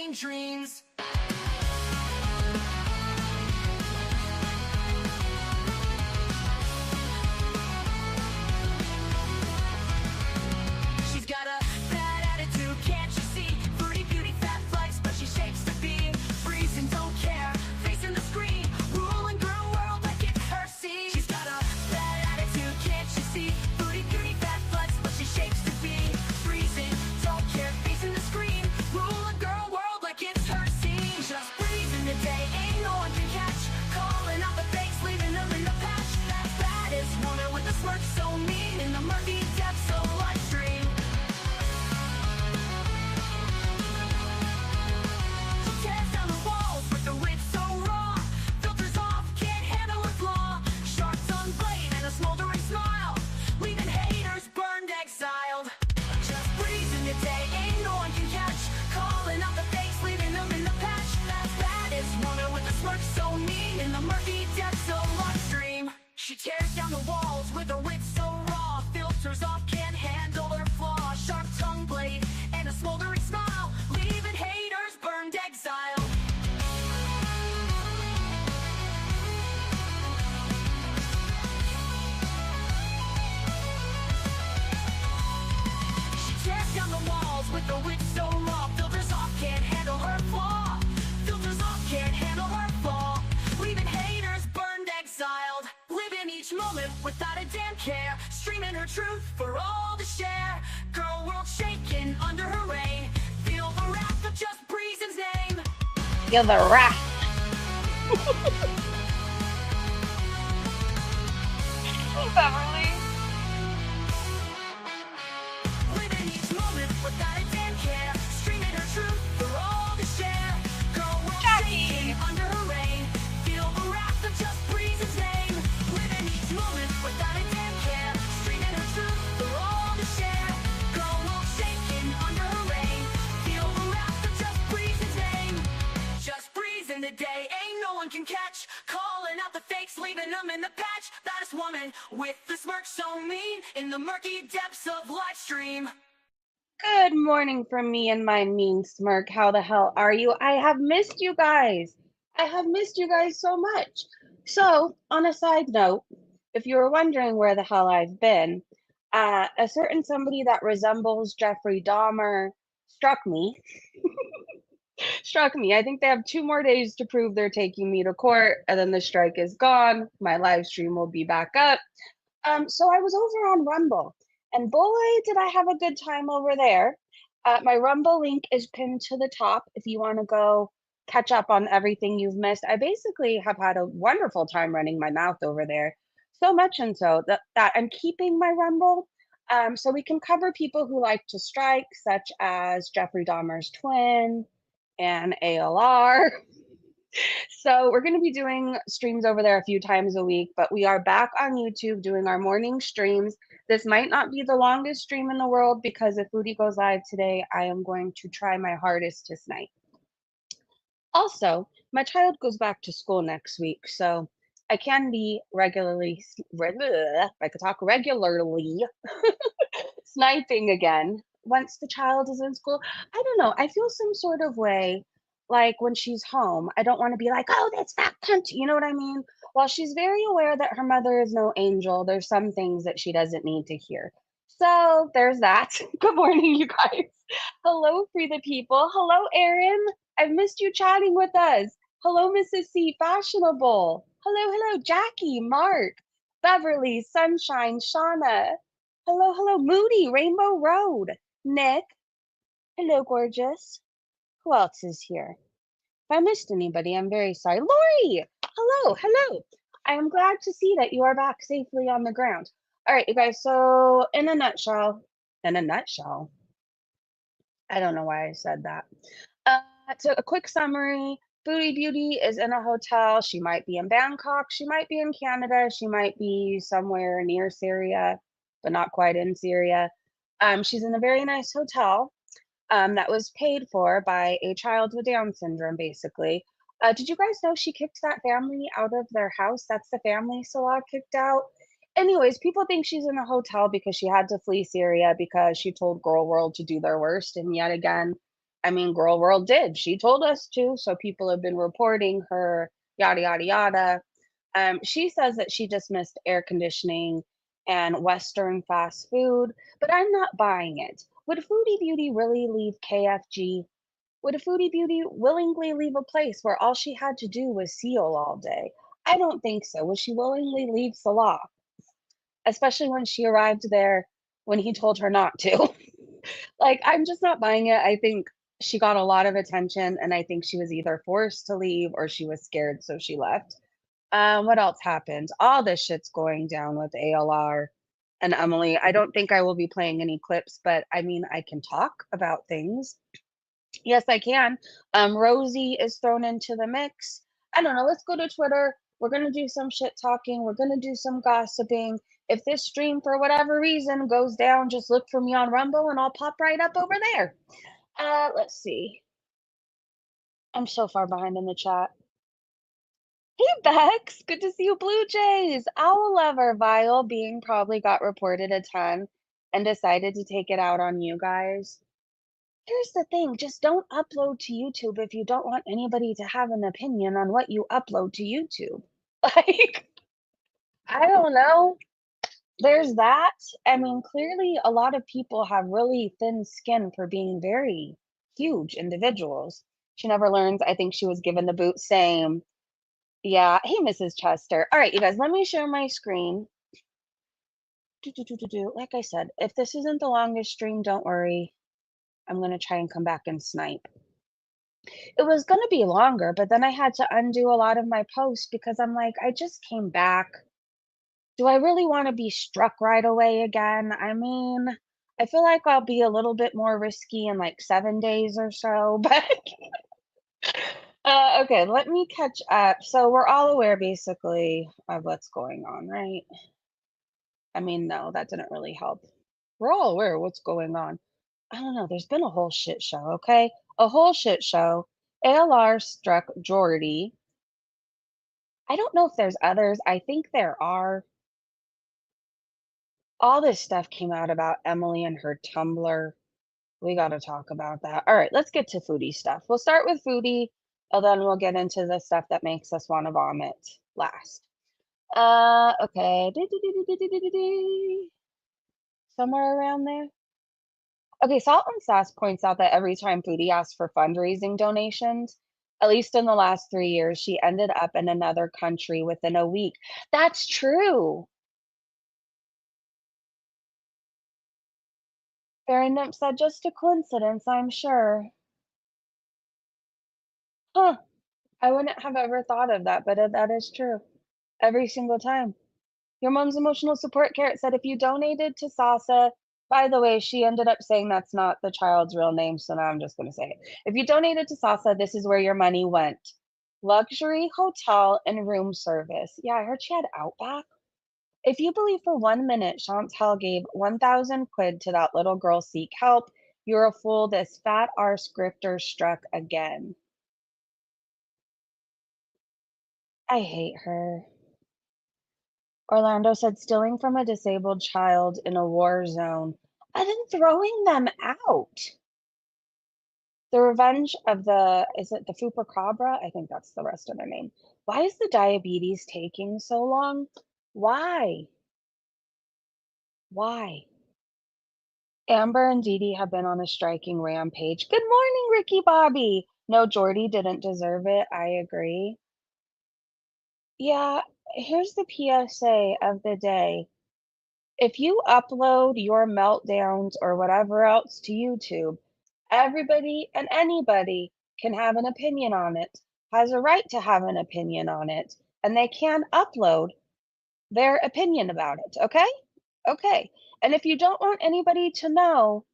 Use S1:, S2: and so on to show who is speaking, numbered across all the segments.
S1: insane dreams. She's got a bad attitude, can't you see? Foodie beauty, fat flex, but she shakes the beam. Freezing, don't care, facing the screen. Ruling girl world like it's her scene. She's got a bad attitude, can't you see? Foodie beauty, fat flex, but she shakes the beam. Freezing, don't care, facing the screen. Ruling girl world like it's her scene. Just breezing the day, ain't no one can catch. Calling out the fakes, leaving them in the patch. That baddest woman with a smirk so mean. In the murky depths of life stream. She tears down the walls with the wit so raw. Filters off, can't handle her flaw. Sharp tongue blade and a smoldering smile. Leaving haters burned, exiled. Just breezing the day, ain't no one can catch. Calling out the fakes, leaving them in the patch. That baddest woman with a smirk so mean. In the murky depths of life stream. She tears down the walls with her wit so raw. Filters off, can't handle her flaw. Sharp tongue blade and a smoldering smile. Leaving haters burned, exiled. She tears down the walls with the wit so raw. Filters off, can't handle her flaw. Filters off, can't handle her flaw. Leaving haters burned, exiled. Living each moment without a damn care. Streaming her truth for all to share. Girl world shaking under her reign. Feel the wrath of just Breezen's name.
S2: Feel the wrath. Beverly.
S1: Living each moment without a damn care. Streaming her truth for all to share. Girl world shaking under her reign. Feel the wrath of just Breezen's name. Living each moment without a damn care. Streaming her truth for all to share. Girl world shaking under her reign. Feel the wrath of just Breezen's name. Just breezing the day, ain't no one can catch. Calling out the fakes, leaving them in the patch. Baddest woman with the smirk so mean. In the murky depths of live stream.
S2: Good morning from me and my mean smirk. How the hell are you? I have missed you guys. I have missed you guys so much. So, on a side note, if you were wondering where the hell I've been, a certain somebody that resembles Jeffrey Dahmer struck me. I think they have 2 more days to prove they're taking me to court, and then the strike is gone. My live stream will be back up. So I was over on Rumble, and boy, did I have a good time over there. My Rumble link is pinned to the top if you want to go catch up on everything you've missed. I basically have had a wonderful time running my mouth over there, so much and so that I'm keeping my Rumble. So we can cover people who like to strike, such as Jeffrey Dahmer's twin and ALR. So we're going to be doing streams over there a few times a week, but we are back on YouTube doing our morning streams. This might not be the longest stream in the world because if Foodie goes live today, I am going to try my hardest to snipe. Also, my child goes back to school next week, so I can be regularly, I could talk regularly, sniping again once the child is in school. I don't know. I feel some sort of way like when she's home. I don't want to be like, oh, that's that cunt. You know what I mean? While she's very aware that her mother is no angel, there's some things that she doesn't need to hear. So there's that. Good morning, you guys. Hello, Free the People. Hello, Erin. I've missed you chatting with us. Hello, Mrs. C. Fashionable. Hello, Jackie, Mark, Beverly, Sunshine, Shauna. Hello, Moody, Rainbow Road, Nick. Hello, gorgeous. Who else is here? If I missed anybody, I'm very sorry. Lori, hello. I am glad to see that you are back safely on the ground. All right, you guys, so in a nutshell, I don't know why I said that. So a quick summary, Foodie Beauty is in a hotel. She might be in Bangkok, she might be in Canada, she might be somewhere near Syria, but not quite in Syria. She's in a very nice hotel that was paid for by a child with Down syndrome, basically. Did you guys know she kicked that family out of their house? That's the family Salah kicked out. Anyways, people think she's in a hotel because she had to flee Syria because she told Girl World to do their worst. And yet again, I mean, Girl World did. She told us to, so people have been reporting her, yada, yada, yada. She says that she just missed air conditioning and Western fast food, but I'm not buying it. Would Foodie Beauty really leave KFG? Would a Foodie Beauty willingly leave a place where all she had to do was seal all day? I don't think so. Would she willingly leave Salah? Especially when she arrived there when he told her not to. Like, I'm just not buying it. I think she got a lot of attention, and I think she was either forced to leave or she was scared, so she left. What else happened? All this shit's going down with ALR and Emily. I don't think I will be playing any clips, but I mean, I can talk about things. Yes, I can. Rosie is thrown into the mix. I don't know. Let's go to Twitter. We're going to do some shit talking. We're going to do some gossiping. If this stream, for whatever reason, goes down, just look for me on Rumble and I'll pop right up over there. Let's see. I'm so far behind in the chat. Hey, Bex. Good to see you, Blue Jays. Owl lover Vile being probably got reported a ton and decided to take it out on you guys. Here's the thing, just don't upload to YouTube if you don't want anybody to have an opinion on what you upload to YouTube. Like, I don't know. There's that. I mean, clearly a lot of people have really thin skin for being very huge individuals. She never learns. I think she was given the boot. Same. Yeah. Hey, Mrs. Chester. All right, you guys, let me share my screen. Like I said, if this isn't the longest stream, don't worry. I'm going to try and come back and snipe. It was gonna be longer, but then I had to undo a lot of my posts because I'm like, I just came back. Do I really wanna be struck right away again? I mean, I feel like I'll be a little bit more risky in like 7 days or so, but okay, let me catch up. So we're all aware basically of what's going on, right? I mean, no, that didn't really help. We're all aware of what's going on. I don't know, there's been a whole shit show, okay? A whole shit show. ALR struck Jordy. I don't know if there's others. I think there are. All this stuff came out about Emily and her Tumblr. We got to talk about that. All right, let's get to foodie stuff. We'll start with foodie, and then we'll get into the stuff that makes us want to vomit last. Okay. Somewhere around there. Okay, Salt and Sass points out that every time Foodie asks for fundraising donations, at least in the last 3 years, she ended up in another country within a week. That's true. Fairy Nymph said, "Just a coincidence, I'm sure." Huh, I wouldn't have ever thought of that, but that is true. Every single time. Your mom's emotional support carrot said, "If you donated to Sasa," by the way, she ended up saying that's not the child's real name, so now I'm just gonna say it. "If you donated to Sasa, this is where your money went. Luxury hotel and room service." Yeah, I heard she had Outback. If you believe for 1 minute Chantal gave 1,000 quid to that little girl seek help, you're a fool. This fat arse grifter struck again. I hate her. Orlando said, "Stealing from a disabled child in a war zone and then throwing them out." The Revenge of the, is it the Fupacabra? I think that's the rest of their name. Why is the diabetes taking so long? Why? Why? Amber and Dee Dee have been on a striking rampage. Good morning, Ricky Bobby. No, Jordy didn't deserve it. I agree. Yeah, here's the PSA of the day. If you upload your meltdowns or whatever else to YouTube, everybody and anybody can have an opinion on it, has a right to have an opinion on it, and they can upload their opinion about it. Okay? Okay. And if you don't want anybody to know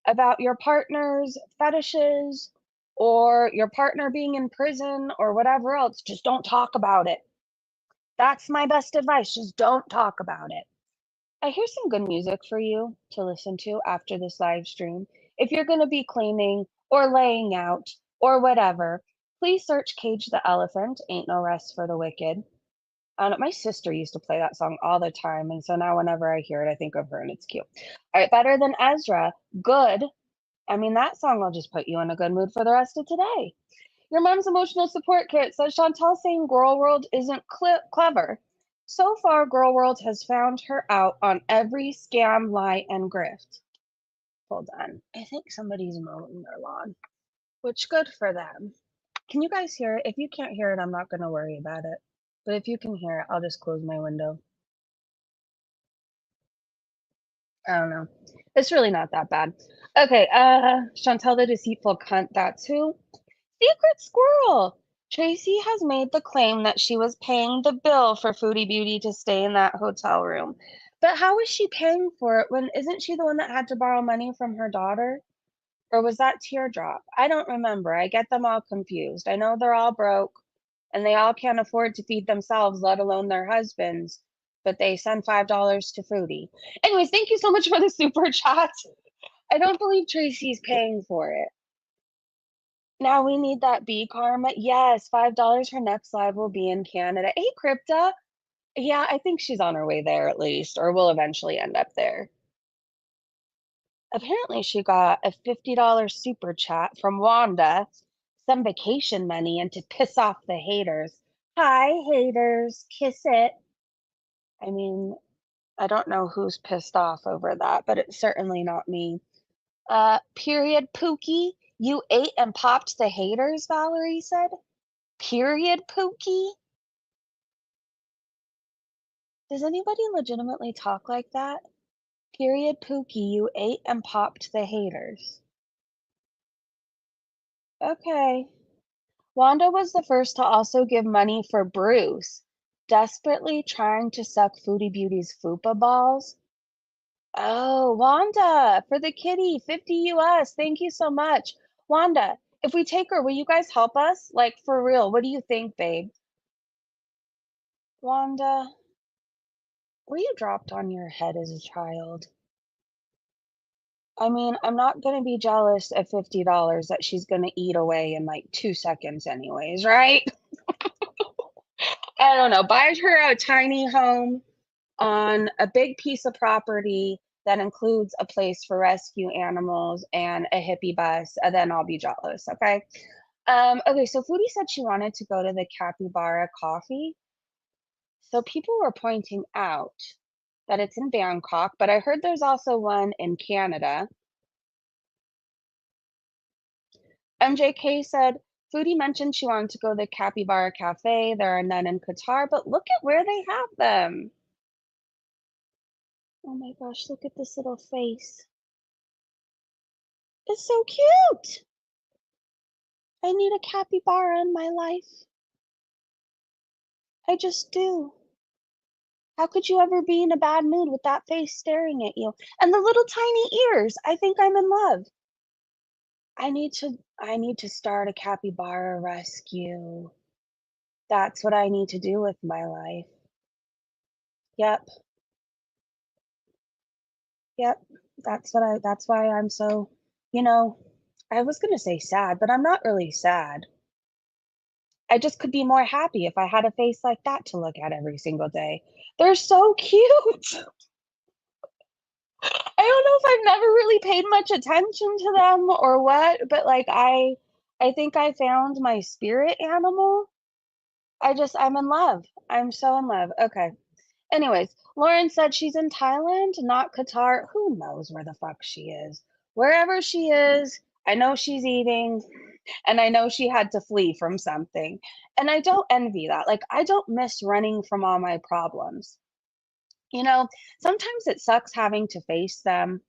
S2: about your partner's fetishes or your partner being in prison or whatever else, just don't talk about it. That's my best advice. Just don't talk about it. I hear some good music for you to listen to after this live stream. If you're going to be cleaning or laying out or whatever, please search Cage the Elephant, Ain't No Rest for the Wicked. My sister used to play that song all the time, and so now whenever I hear it, I think of her, and it's cute. All right, Better Than Ezra, Good, I mean, that song will just put you in a good mood for the rest of today. Your mom's emotional support kit says Chantal saying Girl World isn't clever. So far, Girl World has found her out on every scam, lie, and grift. Hold on. I think somebody's mowing their lawn, which good for them. Can you guys hear it? If you can't hear it, I'm not going to worry about it. But if you can hear it, I'll just close my window. I don't know. It's really not that bad. Okay, Chantal the deceitful cunt, that's who. Secret squirrel! Tracy has made the claim that she was paying the bill for Foodie Beauty to stay in that hotel room. But how was she paying for it when isn't she the one that had to borrow money from her daughter? Or was that Teardrop? I don't remember. I get them all confused. I know they're all broke and they all can't afford to feed themselves, let alone their husbands. But they send $5 to Foodie. Anyways, thank you so much for the super chat. I don't believe Tracy's paying for it. Now we need that B karma. Yes, $5. Her next live will be in Canada. Hey, Crypta. Yeah, I think she's on her way there at least, or will eventually end up there. Apparently, she got a $50 super chat from Wanda, some vacation money, and to piss off the haters. Hi, haters, kiss it. I mean, I don't know who's pissed off over that, but it's certainly not me. Period, Pookie. You ate and popped the haters, Valerie said. Period, Pookie. Does anybody legitimately talk like that? Period, Pookie. You ate and popped the haters. Okay. Wanda was the first to also give money for Bruce, desperately trying to suck Foodie Beauty's fupa balls. Oh, Wanda, for the kitty, 50 US. Thank you so much. Wanda, if we take her, will you guys help us? Like, for real, what do you think, babe? Wanda, were you dropped on your head as a child? I mean, I'm not gonna be jealous of $50 that she's gonna eat away in like 2 seconds anyways, right? I don't know, buy her a tiny home on a big piece of property that includes a place for rescue animals and a hippie bus, and then I'll be jealous, okay? Okay, so Foodie said she wanted to go to the Capybara Coffee. So people were pointing out that it's in Bangkok, but I heard there's also one in Canada. MJK said, Foodie mentioned she wanted to go to the Capybara Cafe. There are none in Qatar, but look at where they have them. Oh my gosh, look at this little face. It's so cute. I need a capybara in my life. I just do. How could you ever be in a bad mood with that face staring at you? And the little tiny ears. I think I'm in love. I need to start a capybara rescue. That's what I need to do with my life. Yep. Yep. That's why I'm so, you know, I was going to say sad, but I'm not really sad. I just could be more happy if I had a face like that to look at every single day. They're so cute. I don't know if I've never really paid much attention to them or what, but like I think I found my spirit animal. I'm in love. I'm so in love. Okay. Anyways, Lauren said she's in Thailand, not Qatar. Who knows where the fuck she is? Wherever she is, I know she's eating and I know she had to flee from something. And I don't envy that. Like, I don't miss running from all my problems. You know, sometimes it sucks having to face them,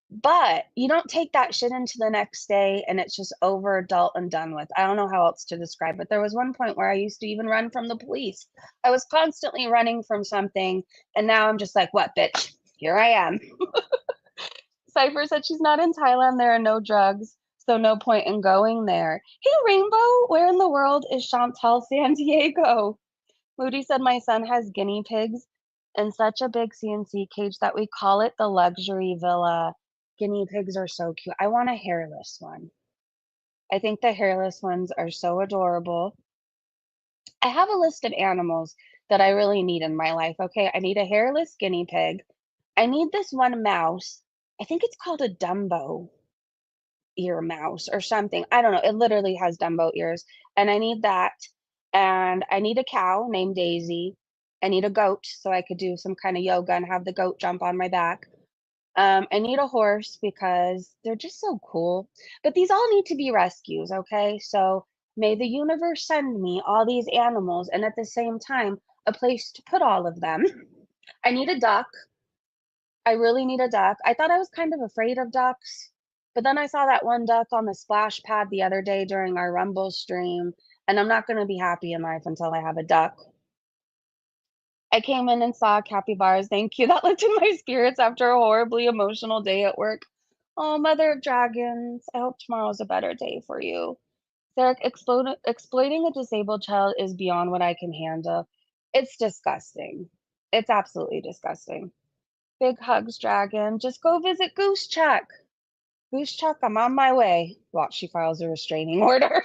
S2: but you don't take that shit into the next day and it's just over, adult, and done with. I don't know how else to describe it. There was one point where I used to even run from the police. I was constantly running from something, and now I'm just like, what, bitch? Here I am. Cypher said she's not in Thailand. There are no drugs, so no point in going there. Hey, Rainbow, where in the world is Chantal San Diego? Moody said my son has guinea pigs in such a big CNC cage that we call it the luxury villa. Guinea pigs are so cute. I want a hairless one. I think the hairless ones are so adorable. I have a list of animals that I really need in my life. Okay, I need a hairless guinea pig. I need this one mouse. I think it's called a Dumbo. ear mouse or something. I don't know. It literally has Dumbo ears. And I need that. And I need a cow named Daisy. I need a goat so I could do some kind of yoga and have the goat jump on my back. I need a horse because they're just so cool. But these all need to be rescues, okay? So may the universe send me all these animals and at the same time, a place to put all of them. I need a duck. I really need a duck. I thought I was kind of afraid of ducks, but then I saw that one duck on the splash pad the other day during our Rumble stream, and I'm not going to be happy in life until I have a duck. I came in and saw capybaras. Thank you. That lifted my spirits after a horribly emotional day at work. Oh, Mother of Dragons. I hope tomorrow's a better day for you. Sarek, exploiting a disabled child is beyond what I can handle. It's disgusting. It's absolutely disgusting. Big hugs, Dragon. Just go visit Goose Chuck. Goose Chuck, I'm on my way. Watch, she files a restraining order.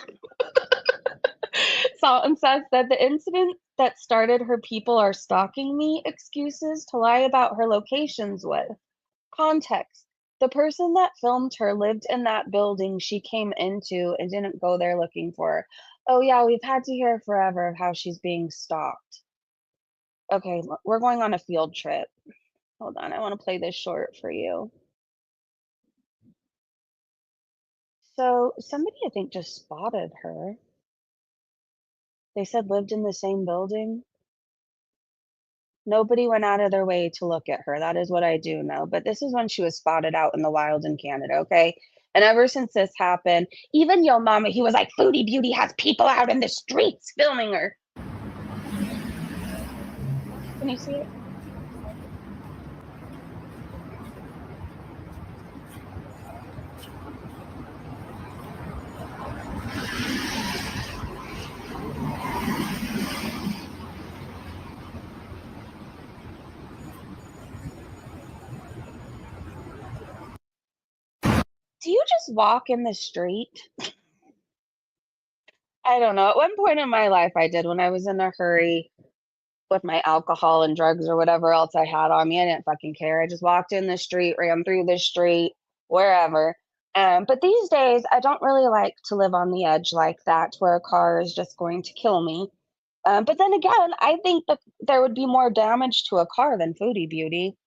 S2: Salt and Seth said the incident that started her people are stalking me excuses to lie about her locations with. Context. The person that filmed her lived in that building she came into and didn't go there looking for her. Oh, yeah, we've had to hear forever of how she's being stalked. Okay, we're going on a field trip. Hold on, I want to play this short for you. So, somebody I think just spotted her. They said lived in the same building. Nobody went out of their way to look at her. That is what I do know. But this is when she was spotted out in the wild in Canada, okay? And ever since this happened, even Yo Mama, he was like, Foodie Beauty has people out in the streets filming her. Can you see it? Do you just walk in the street? I don't know. At one point in my life, I did when I was in a hurry with my alcohol and drugs or whatever else I had on me. I didn't fucking care. I just walked in the street, ran through the street, wherever. But these days, I don't really like to live on the edge like that, where a car is just going to kill me. But then again, I think that there would be more damage to a car than Foodie Beauty.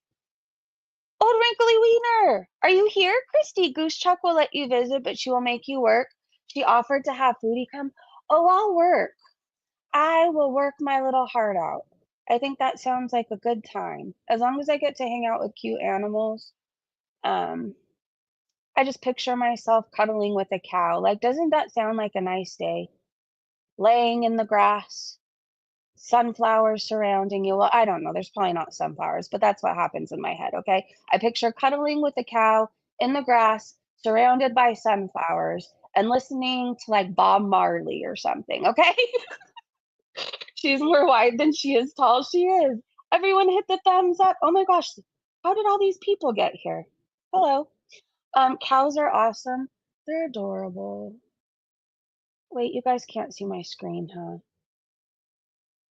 S2: Old Wrinkly Wiener, are you here? Christy Goosechuck will let you visit, but she will make you work. She offered to have Foodie come. Oh, I'll work. I will work my little heart out. I think that sounds like a good time. As long as I get to hang out with cute animals. Um, I just picture myself cuddling with a cow. Like, doesn't that sound like a nice day? Laying in the grass, sunflowers surrounding you. Well, I don't know. There's probably not sunflowers, but that's what happens in my head, okay? I picture cuddling with a cow in the grass, surrounded by sunflowers, and listening to like Bob Marley or something, okay? She's more wide than she is tall. She is. Everyone hit the thumbs up. Oh my gosh, how did all these people get here? Hello. Cows are awesome. They're adorable. Wait, you guys can't see my screen, huh?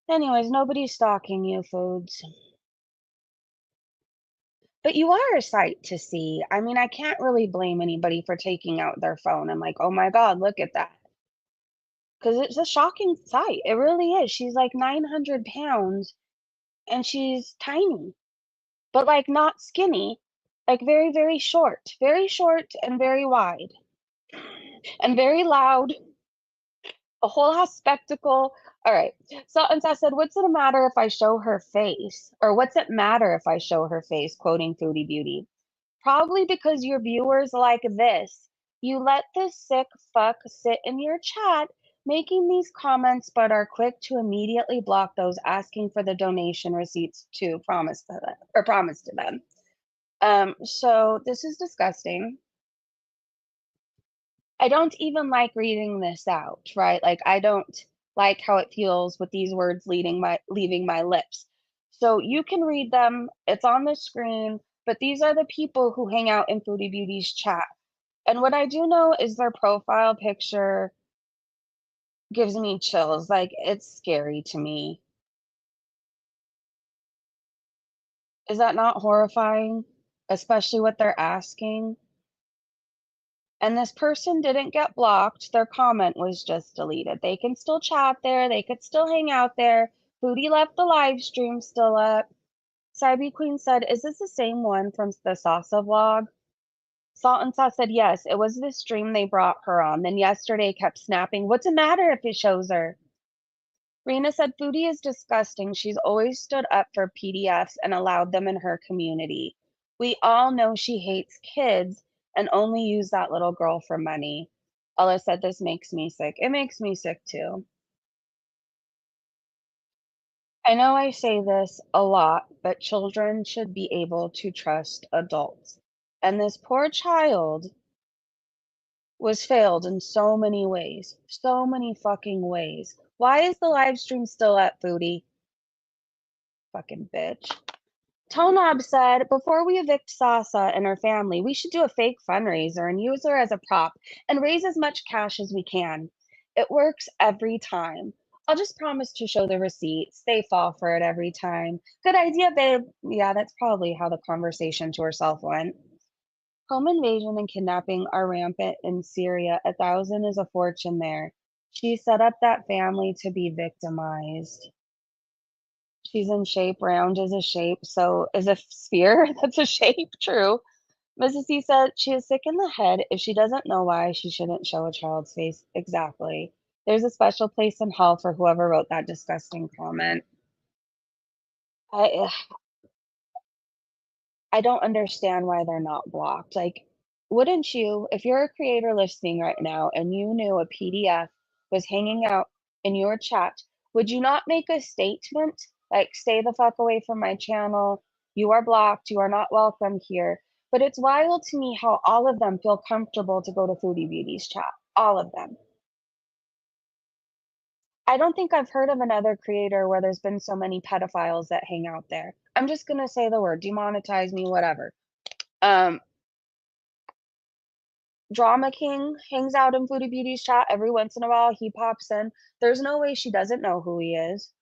S2: Anyways, nobody's stalking you, Foods. But you are a sight to see. I mean, I can't really blame anybody for taking out their phone and like, oh my God, look at that. Because it's a shocking sight. It really is. She's like 900 pounds and she's tiny, but like not skinny, like very short and very wide and very loud, a whole ass spectacle. All right. So, and so I said, what's it matter if I show her face? Or what's it matter if I show her face? Quoting Foodie Beauty. Probably because your viewers like this. You let this sick fuck sit in your chat making these comments, but are quick to immediately block those asking for the donation receipts to promise to them or promise to them. So this is disgusting. I don't even like reading this out, right? Like I don't like how it feels with these words leaving my lips. So you can read them. It's on the screen, but these are the people who hang out in Foodie Beauty's chat. And what I do know is their profile picture gives me chills. Like it's scary to me. Is that not horrifying? Especially what they're asking? And this person didn't get blocked. Their comment was just deleted. They can still chat there. They could still hang out there. Foodie left the live stream still up. Cybe Queen said, "Is this the same one from the Salsa vlog?" Salt and Sauce said, "Yes, it was the stream they brought her on. Then yesterday kept snapping, 'What's the matter if it shows her?'" Rena said, "Foodie is disgusting. She's always stood up for PDFs and allowed them in her community. We all know she hates kids and only used that little girl for money." Ella said, "This makes me sick." It makes me sick too. I know I say this a lot, but children should be able to trust adults. And this poor child was failed in so many ways. So many fucking ways. Why is the live stream still up, Foodie? Fucking bitch. Tonob said, "Before we evict Sasa and her family, we should do a fake fundraiser and use her as a prop and raise as much cash as we can. It works every time. I'll just promise to show the receipts. They fall for it every time. Good idea, babe." Yeah, that's probably how the conversation to herself went. "Home invasion and kidnapping are rampant in Syria. 1,000 is a fortune there. She set up that family to be victimized." She's in shape. Round is a shape. So is a sphere. That's a shape. True. Mrs. C said, "She is sick in the head. If she doesn't know why, she shouldn't show a child's face." Exactly. There's a special place in hell for whoever wrote that disgusting comment. I I don't understand why they're not blocked. Like, wouldn't you, if you're a creator listening right now and you knew a PDF was hanging out in your chat, would you not make a statement like, "Stay the fuck away from my channel. You are blocked. You are not welcome here." But it's wild to me how all of them feel comfortable to go to Foodie Beauty's chat. All of them. I don't think I've heard of another creator where there's been so many pedophiles that hang out there. I'm just gonna say the word, demonetize me, whatever. Um, Drama King hangs out in Foodie Beauty's chat every once in a while. He pops in. There's no way she doesn't know who he is.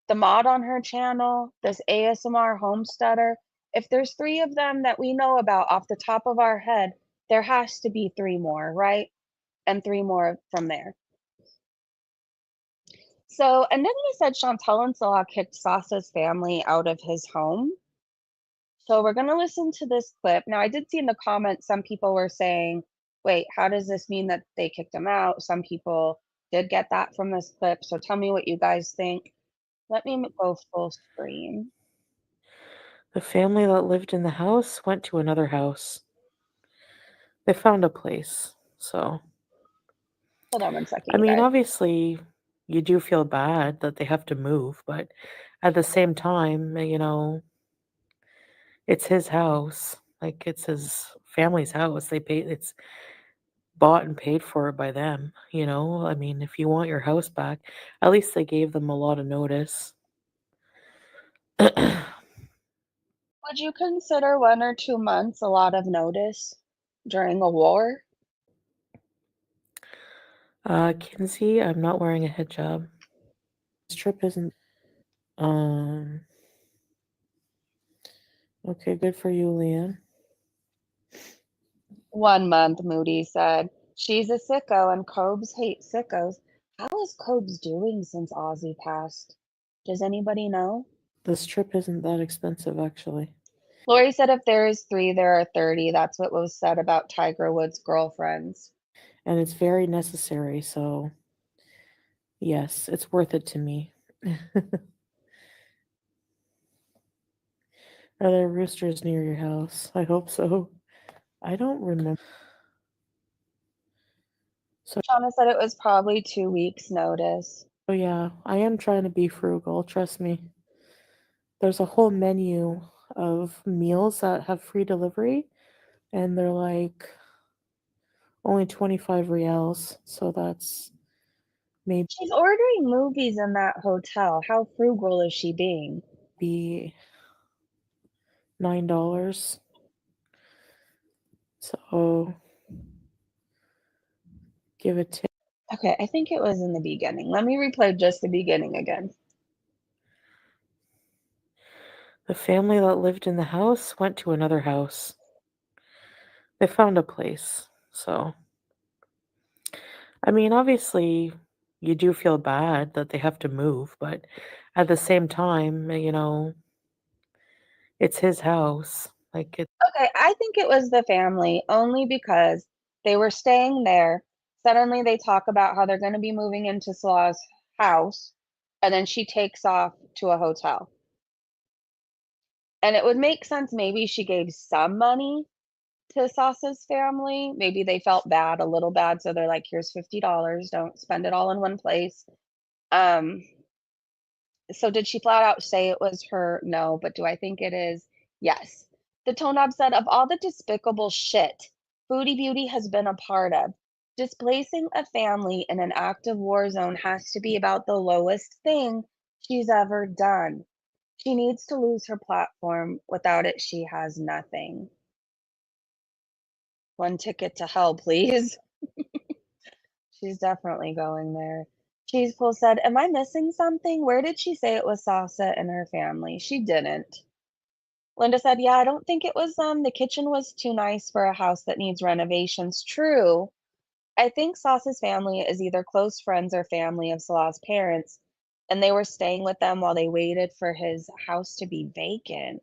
S2: The mod on her channel, this ASMR homesteader. If there's three of them that we know about off the top of our head, there has to be three more, right? And three more from there. So, and then he said Chantal and Salah kicked Sasa's family out of his home. So we're gonna listen to this clip. Now, I did see in the comments some people were saying, "Wait, how does this mean that they kicked him out?" Some people did get that from this clip. So tell me what you guys think. Let me go full screen.
S3: The family that lived in the house went to another house. They found a place. So,
S2: Hold on one second,
S3: I
S2: you
S3: mean,
S2: guys.
S3: obviously, you do feel bad that they have to move, but at the same time, it's his house. Like, it's his family's house. It's bought and paid for by them, you know? I mean, if you want your house back, at least they gave them a lot of notice.
S2: Would you consider 1 or 2 months a lot of notice during a war?
S3: Kinsey, I'm not wearing a hijab. This trip isn't. Um, okay, good for you, Leanne.
S2: 1 month, Moody said. "She's a sicko and Cobes hate sickos." How is Cobes doing since Ozzy passed? Does anybody know?
S3: This trip isn't that expensive, actually.
S2: Lori said if there is three, there are 30. That's what was said about Tiger Woods' girlfriends.
S3: And it's very necessary, so yes, it's worth it to me. Are there roosters near your house? I hope so. I don't remember. So,
S2: Shauna said it was probably 2 weeks' notice.
S3: yeah, I am trying to be frugal, trust me. There's a whole menu of meals that have free delivery, and they're like only 25 reals, so that's maybe
S2: She's ordering movies in that hotel. How frugal is she being?
S3: $9. So give a tip.
S2: Okay, I think it was in the beginning. Let me replay just the beginning again.
S3: The family that lived in the house went to another house. They found a place. So, I mean, obviously, you do feel bad that they have to move, but at the same time, it's his house. Like,
S2: Okay, I think it was the family only because they were staying there. Suddenly they talk about how they're going to be moving into Salah's house, and then she takes off to a hotel. And it would make sense maybe she gave some money to Sasa's family. Maybe they felt bad, a little bad, so they're like, "Here's $50, don't spend it all in one place." Um, so did she flat out say it was her? No, but do I think it is? Yes. The Tone Knob said, of all the despicable shit Foodie Beauty has been a part of, displacing a family in an active war zone has to be about the lowest thing she's ever done. She needs to lose her platform. Without it, she has nothing. One ticket to hell, please. She's definitely going there. Cheesepool said, am I missing something? Where did she say it was Sasa and her family? She didn't. Linda said, yeah, I don't think it was the kitchen was too nice for a house that needs renovations. True. I think Sasa's family is either close friends or family of Salah's parents, and they were staying with them while they waited for his house to be vacant.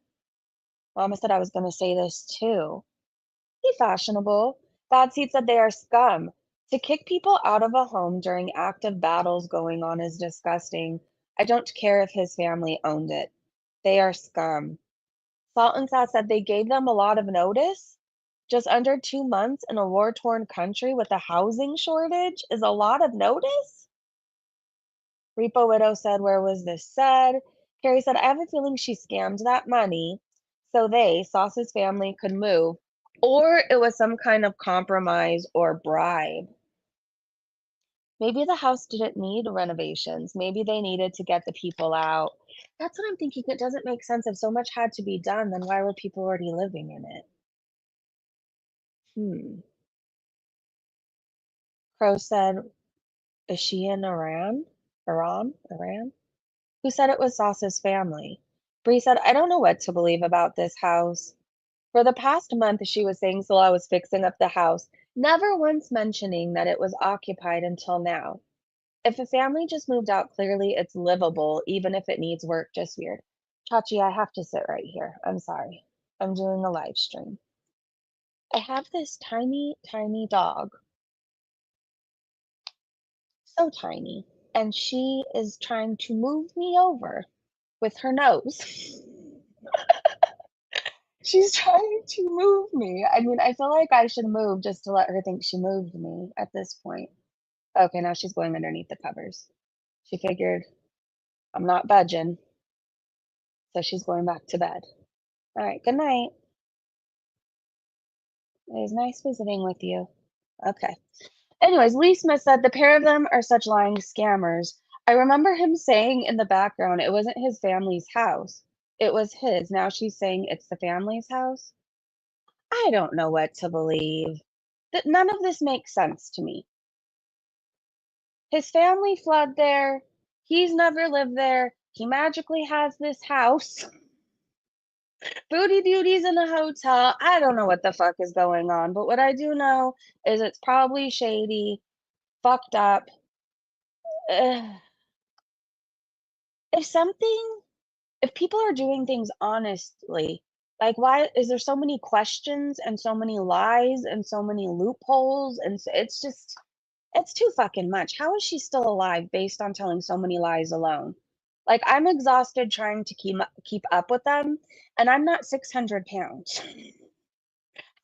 S2: Mama said I was going to say this too. Be fashionable. Bad Seed said they are scum. To kick people out of a home during active battles going on is disgusting. I don't care if his family owned it. They are scum. Salt and Sass said they gave them a lot of notice. Just under 2 months in a war-torn country with a housing shortage is a lot of notice? Repo Widow said, where was this said? Carrie said, I have a feeling she scammed that money so they, Sauce's family, could move. Or it was some kind of compromise or bribe. Maybe the house didn't need renovations. Maybe they needed to get the people out. That's what I'm thinking. It doesn't make sense. If so much had to be done, then why were people already living in it? Crow said, is she in Iran? Iran? Who said it was Sauce's family? Bree said, I don't know what to believe about this house. For the past month, she was saying Salah was fixing up the house, never once mentioning that it was occupied until now. If a family just moved out, clearly it's livable, even if it needs work, just weird. Chachi, I have to sit right here. I'm sorry. I'm doing a live stream. I have this tiny, tiny dog, so tiny, and she is trying to move me over with her nose. She's trying to move me. I mean, I feel like I should move just to let her think she moved me at this point. Okay, now she's going underneath the covers. She figured I'm not budging, so she's going back to bed. All right, good night. It was nice visiting with you. Okay. Anyways, Lee Smith said the pair of them are such lying scammers. I remember him saying in the background it wasn't his family's house. It was his. Now she's saying it's the family's house. I don't know what to believe. That none of this makes sense to me. His family fled there. He's never lived there. He magically has this house. Foodie Beauty's in a hotel. I don't know what the fuck is going on, but what I do know is it's probably shady, fucked up. Ugh. If something, if people are doing things honestly, like why is there so many questions and so many lies and so many loopholes? And it's just, it's too fucking much. How is she still alive based on telling so many lies alone? Like I'm exhausted trying to keep up with them, and I'm not 600 pounds.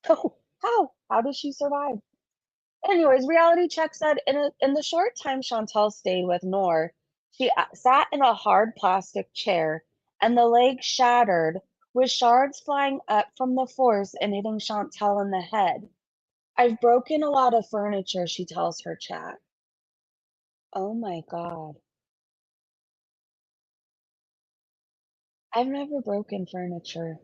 S2: How does she survive? Anyways, reality check said in the short time Chantal stayed with Noor, she sat in a hard plastic chair, and the leg shattered, with shards flying up from the force and hitting Chantal in the head. I've broken a lot of furniture, she tells her chat. Oh my God. I've never broken furniture.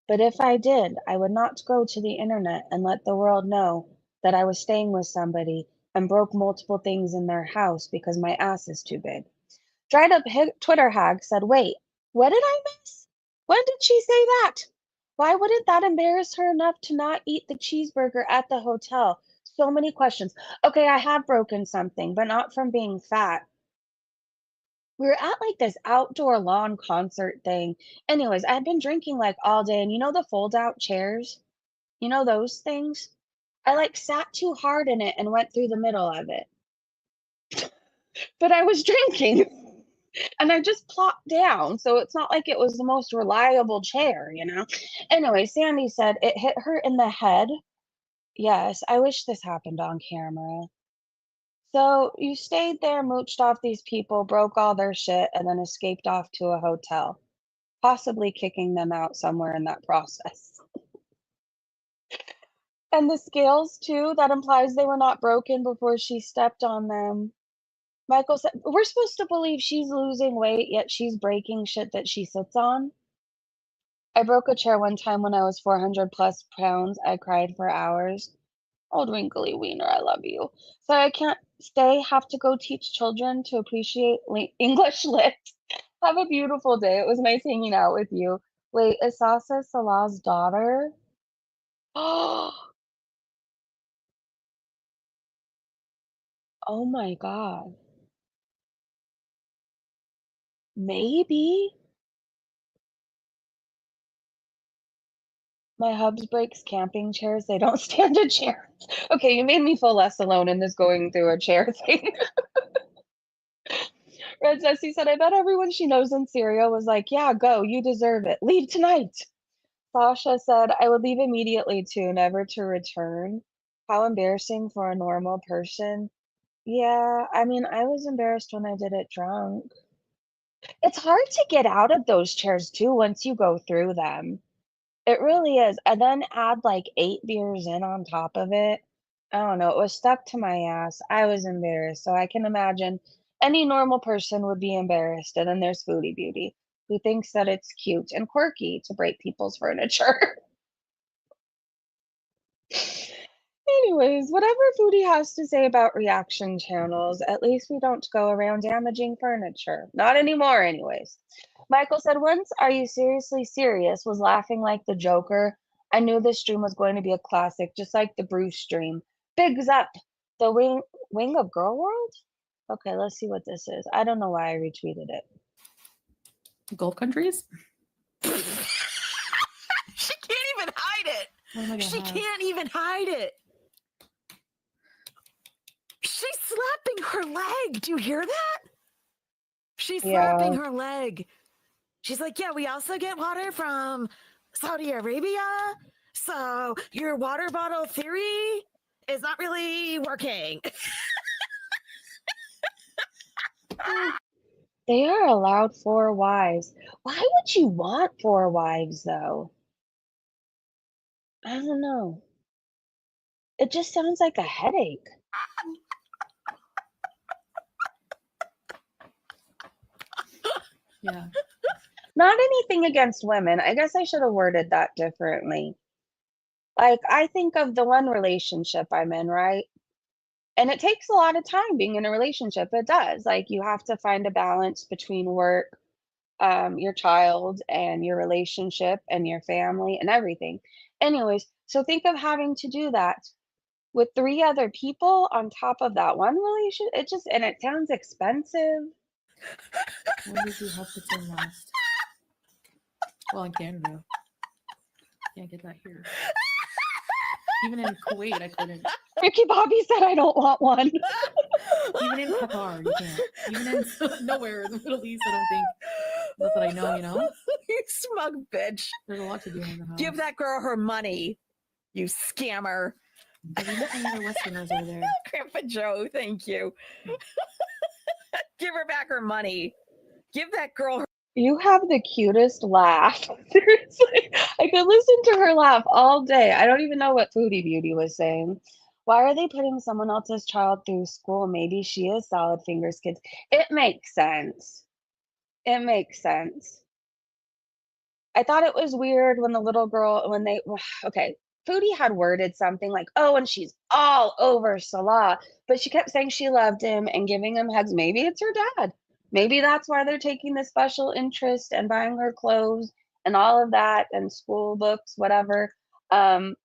S2: But if I did, I would not go to the internet and let the world know that I was staying with somebody and broke multiple things in their house because my ass is too big. Dried up Twitter hag said, wait, what did I miss? When did she say that? Why wouldn't that embarrass her enough to not eat the cheeseburger at the hotel? So many questions. Okay, I have broken something, but not from being fat. We were at like this outdoor lawn concert thing. Anyways, I had been drinking like all day, and you know the fold out chairs? You know those things? I like sat too hard in it and went through the middle of it. But I was drinking and I just plopped down. So it's not like it was the most reliable chair, you know? Anyway, Sandy said it hit her in the head. Yes, I wish this happened on camera. So you stayed there, mooched off these people, broke all their shit, and then escaped off to a hotel, possibly kicking them out somewhere in that process. And the scales, too, that implies they were not broken before she stepped on them. Michael said, we're supposed to believe she's losing weight, yet she's breaking shit that she sits on. I broke a chair one time when I was 400 plus pounds. I cried for hours. Old wrinkly wiener, I love you. So I can't stay, have to go teach children to appreciate English lit. Have a beautiful day. It was nice hanging out with you. Wait, is Sasa Salah's daughter? Oh my God. Maybe. My hubs breaks camping chairs. They don't stand a chance. Okay, you made me feel less alone in this going through a chair thing. Red Zesty said, I bet everyone she knows in Syria was like, yeah, go, you deserve it. Leave tonight. Sasha said, I would leave immediately too, never to return. How embarrassing for a normal person. Yeah, I mean, I was embarrassed when I did it drunk. It's hard to get out of those chairs too once you go through them. It really is, and then add, like, 8 beers in on top of it. I don't know, it was stuck to my ass. I was embarrassed, so I can imagine any normal person would be embarrassed, and then there's Foodie Beauty, who thinks that it's cute and quirky to break people's furniture. Anyways, whatever Foodie has to say about reaction channels, at least we don't go around damaging furniture. Not anymore, anyways. Michael said, once Are You Seriously Serious was laughing like the Joker. I knew this stream was going to be a classic, just like the Bruce stream. Bigs up! The wing of Girl World? Okay, let's see what this is. I don't know why I retweeted it.
S4: Gulf countries?
S1: She can't even hide it.
S4: What am I gonna
S1: She
S4: have?
S1: can't even hide it. She's slapping her leg. Do you hear that? She's slapping her leg. She's like, yeah, we also get water from Saudi Arabia. So your water bottle theory is not really working.
S2: They are allowed 4 wives. Why would you want 4 wives, though? I don't know. It just sounds like a headache.
S4: Yeah.
S2: Not anything against women. I guess I should have worded that differently. Like, I think of the one relationship I'm in, right? And it takes a lot of time being in a relationship. It does. Like, you have to find a balance between work, your child, and your relationship, and your family, and everything. Anyways, so think of having to do that with 3 other people on top of that one relationship. And it sounds expensive.
S4: When did you have to turn last? Well, in Canada. Can't get that here. Even in Kuwait, I couldn't.
S2: Ricky Bobby said, I don't want one.
S4: Even in Qatar, you can't. Even in nowhere in the Middle East, I don't think. Not that I know, you know?
S1: You smug bitch.
S4: There's a lot to do in the house.
S1: Give that girl her money, you scammer.
S4: Have you met any other Westerners over there?
S1: Grandpa Joe, thank you. Give her back her money. Give that girl her.
S2: You have the cutest laugh. Seriously, I could listen to her laugh all day. I don't even know what Foodie Beauty was saying. Why are they putting someone else's child through school? Maybe she is Solid Fingers Kids. It makes sense. It makes sense. I thought it was weird when the little girl, okay, Foodie had worded something like, oh, and she's all over Salah, but she kept saying she loved him and giving him hugs. Maybe it's her dad. Maybe that's why they're taking this special interest and buying her clothes and all of that and school books, whatever. Um,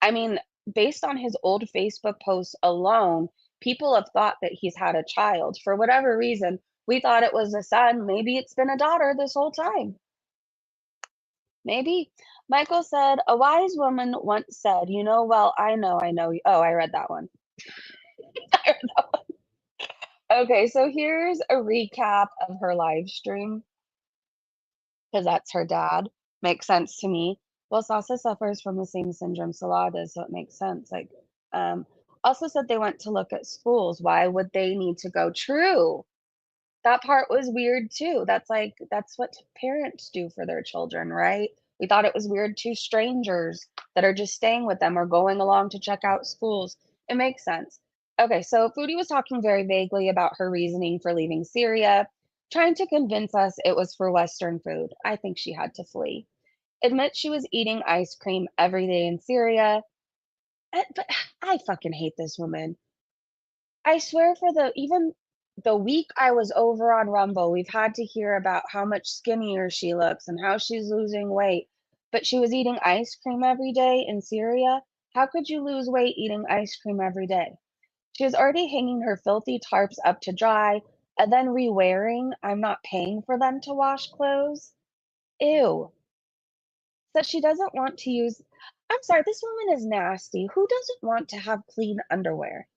S2: I mean, based on his old Facebook posts alone, people have thought that he's had a child. For whatever reason, we thought it was a son. Maybe it's been a daughter this whole time. Maybe. Michael said, a wise woman once said, you know, well, I know. Oh, I read that one. I read that one. Okay, so here's a recap of her live stream because that's her dad. Makes sense to me. Well, Sasa suffers from the same syndrome Salah does, so it makes sense. Like, um, also said they went to look at schools. Why would they need to go? True. That part was weird too. That's what parents do for their children, right? We thought it was weird too, strangers that are just staying with them or going along to check out schools. It makes sense. Okay, so Foodie was talking very vaguely about her reasoning for leaving Syria, trying to convince us it was for Western food. I think she had to flee. Admits she was eating ice cream every day in Syria. But I fucking hate this woman. I swear for even the week I was over on Rumble, we've had to hear about how much skinnier she looks and how she's losing weight. But she was eating ice cream every day in Syria. How could you lose weight eating ice cream every day? She was already hanging her filthy tarps up to dry and then re-wearing. I'm not paying for them to wash clothes. Ew. Says she doesn't want to use. I'm sorry, this woman is nasty. Who doesn't want to have clean underwear?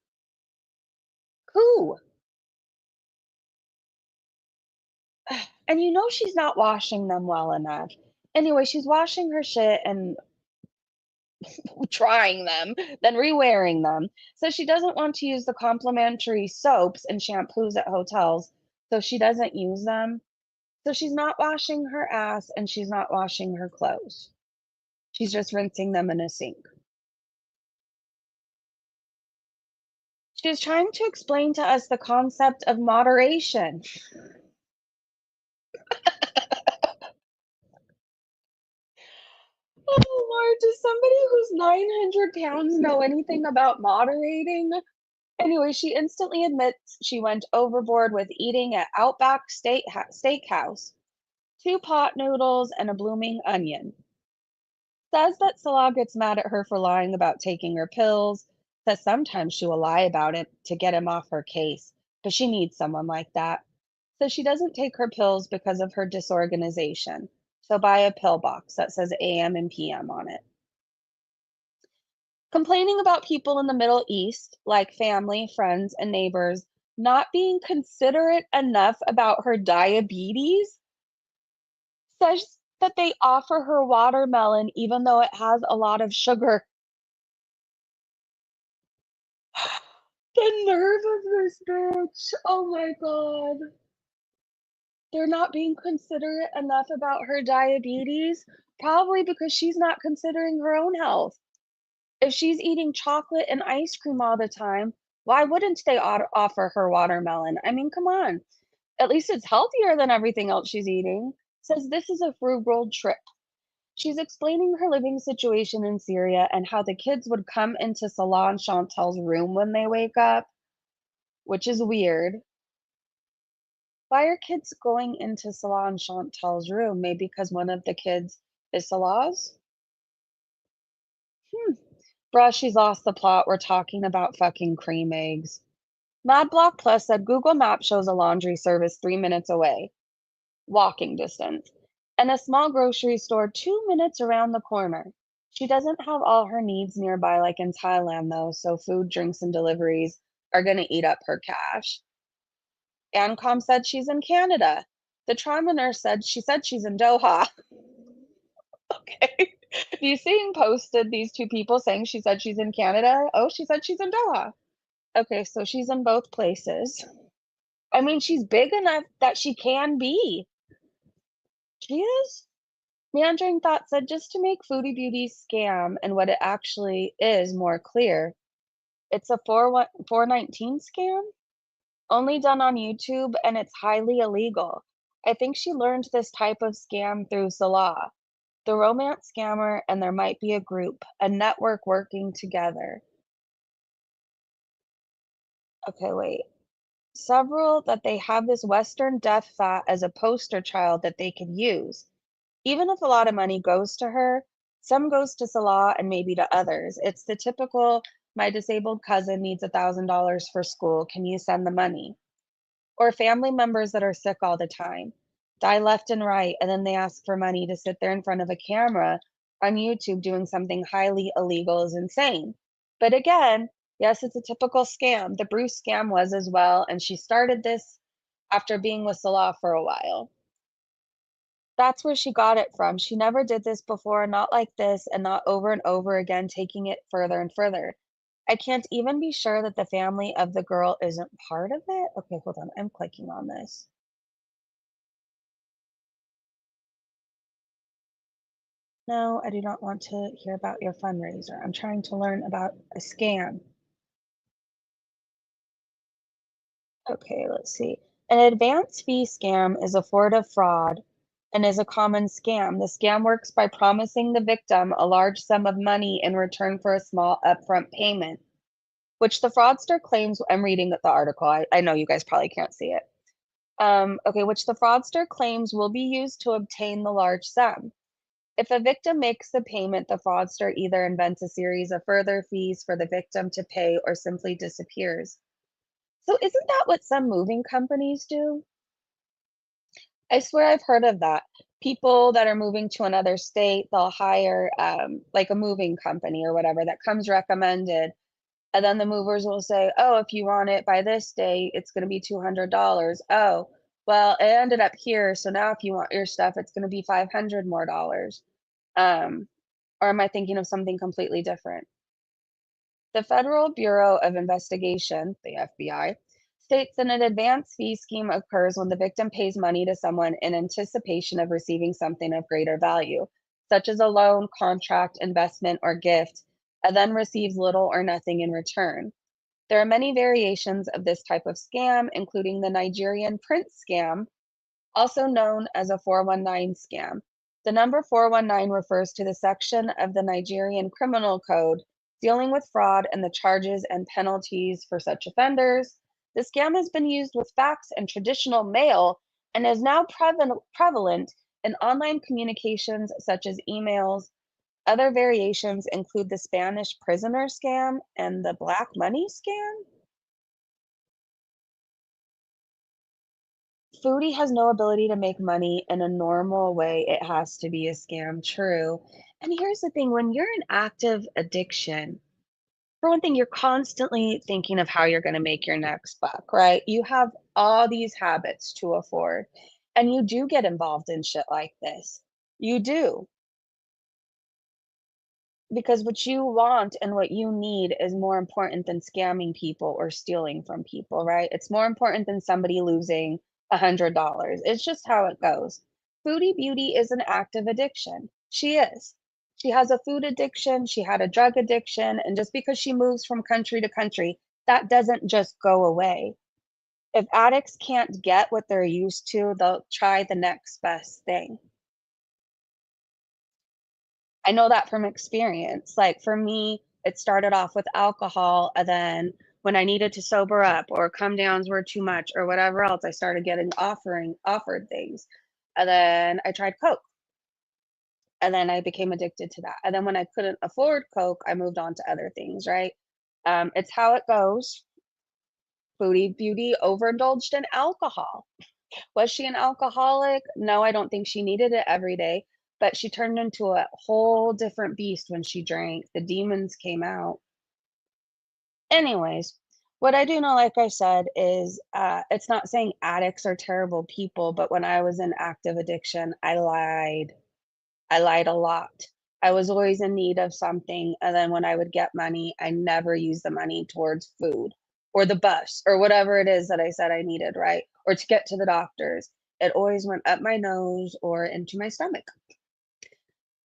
S2: Who? And you know she's not washing them well enough. Anyway, she's washing her shit and trying them, then re-wearing them. So she doesn't want to use the complimentary soaps and shampoos at hotels, so she doesn't use them. So she's not washing her ass and she's not washing her clothes. She's just rinsing them in a sink. She was trying to explain to us the concept of moderation. Oh Lord, does somebody who's 900 pounds know anything about moderating? Anyway, she instantly admits she went overboard with eating at Outback Steakhouse, 2 pot noodles, and a blooming onion. Says that Salah gets mad at her for lying about taking her pills, says sometimes she will lie about it to get him off her case, but she needs someone like that. Says she doesn't take her pills because of her disorganization, so buy a pill box that says AM and PM on it. Complaining about people in the Middle East, like family, friends, and neighbors, not being considerate enough about her diabetes, says that they offer her watermelon even though it has a lot of sugar. The nerve of this bitch. Oh my God. They're not being considerate enough about her diabetes, probably because she's not considering her own health. If she's eating chocolate and ice cream all the time, why wouldn't they offer her watermelon? I mean, come on. At least it's healthier than everything else she's eating. Says this is a frugal trip. She's explaining her living situation in Syria and how the kids would come into Salah and Chantal's room when they wake up, which is weird. Why are kids going into Salah and Chantal's room? Maybe because one of the kids is Salah's? Bruh, she's lost the plot. We're talking about fucking cream eggs. MadBlock Plus said Google Maps shows a laundry service 3 minutes away, walking distance, and a small grocery store 2 minutes around the corner. She doesn't have all her needs nearby like in Thailand, though, so food, drinks, and deliveries are going to eat up her cash. Ancom said she's in Canada. The trauma nurse said she's in Doha. Okay. You seeing posted these 2 people saying she said she's in Canada? Oh, she said she's in Doha. Okay, so she's in both places. I mean, she's big enough that she can be. She is. Meandering Thought said just to make Foodie Beauty's scam and what it actually is more clear, it's a 419 scam, only done on YouTube, and it's highly illegal. I think she learned this type of scam through Salah, the romance scammer, and there might be a group, a network working together. Okay, wait. Several that they have this Western death fat as a poster child that they could use. Even if a lot of money goes to her, some goes to Salah and maybe to others. It's the typical, my disabled cousin needs $1,000 for school. Can you send the money? Or family members that are sick all the time, die left and right, and then they ask for money to sit there in front of a camera on YouTube doing something highly illegal is insane. But again, yes, it's a typical scam. The Bruce scam was as well, and she started this after being with Salah for a while. That's where she got it from. She never did this before, not like this, and not over and over again, taking it further and further. I can't even be sure that the family of the girl isn't part of it. Okay, hold on. I'm clicking on this. No, I do not want to hear about your fundraiser. I'm trying to learn about a scam. Okay, let's see. An advance fee scam is a form of fraud and is a common scam. The scam works by promising the victim a large sum of money in return for a small upfront payment, which the fraudster claims. I'm reading the article. I know you guys probably can't see it. Okay, which the fraudster claims will be used to obtain the large sum. If a victim makes the payment, the fraudster either invents a series of further fees for the victim to pay or simply disappears. So isn't that what some moving companies do? I swear I've heard of that. People that are moving to another state, they'll hire like a moving company or whatever that comes recommended. And then the movers will say, oh, if you want it by this date, it's going to be $200. Oh, well, it ended up here. So now if you want your stuff, it's going to be $500 more dollars. Or am I thinking of something completely different? The Federal Bureau of Investigation, the FBI, states that an advance fee scheme occurs when the victim pays money to someone in anticipation of receiving something of greater value, such as a loan, contract, investment, or gift, and then receives little or nothing in return. There are many variations of this type of scam, including the Nigerian prince scam, also known as a 419 scam. The number 419 refers to the section of the Nigerian Criminal Code dealing with fraud and the charges and penalties for such offenders. The scam has been used with fax and traditional mail and is now prevalent in online communications such as emails. Other variations include the Spanish prisoner scam and the black money scam. Foodie has no ability to make money in a normal way. It has to be a scam, true. And here's the thing, when you're in active addiction, for one thing, you're constantly thinking of how you're going to make your next buck, right? You have all these habits to afford, and you do get involved in shit like this. You do. Because what you want and what you need is more important than scamming people or stealing from people, right? It's more important than somebody losing $100. It's just how it goes. Foodie Beauty is an active addiction. She is. She has a food addiction, she had a drug addiction, and just because she moves from country to country, that doesn't just go away. If addicts can't get what they're used to, they'll try the next best thing. I know that from experience. Like for me, it started off with alcohol, and then when I needed to sober up or come downs were too much or whatever else, I started getting offered things. And then I tried Coke. And then I became addicted to that. And then when I couldn't afford Coke, I moved on to other things, right? It's how it goes. Foodie Beauty overindulged in alcohol. Was she an alcoholic? No, I don't think she needed it every day, but she turned into a whole different beast when she drank. The demons came out. Anyways, what I do know, like I said, is it's not saying addicts are terrible people, but when I was in active addiction, I lied. I lied a lot. I was always in need of something, and then when I would get money, I never used the money towards food or the bus or whatever it is that I said I needed, right? Or to get to the doctors. It always went up my nose or into my stomach.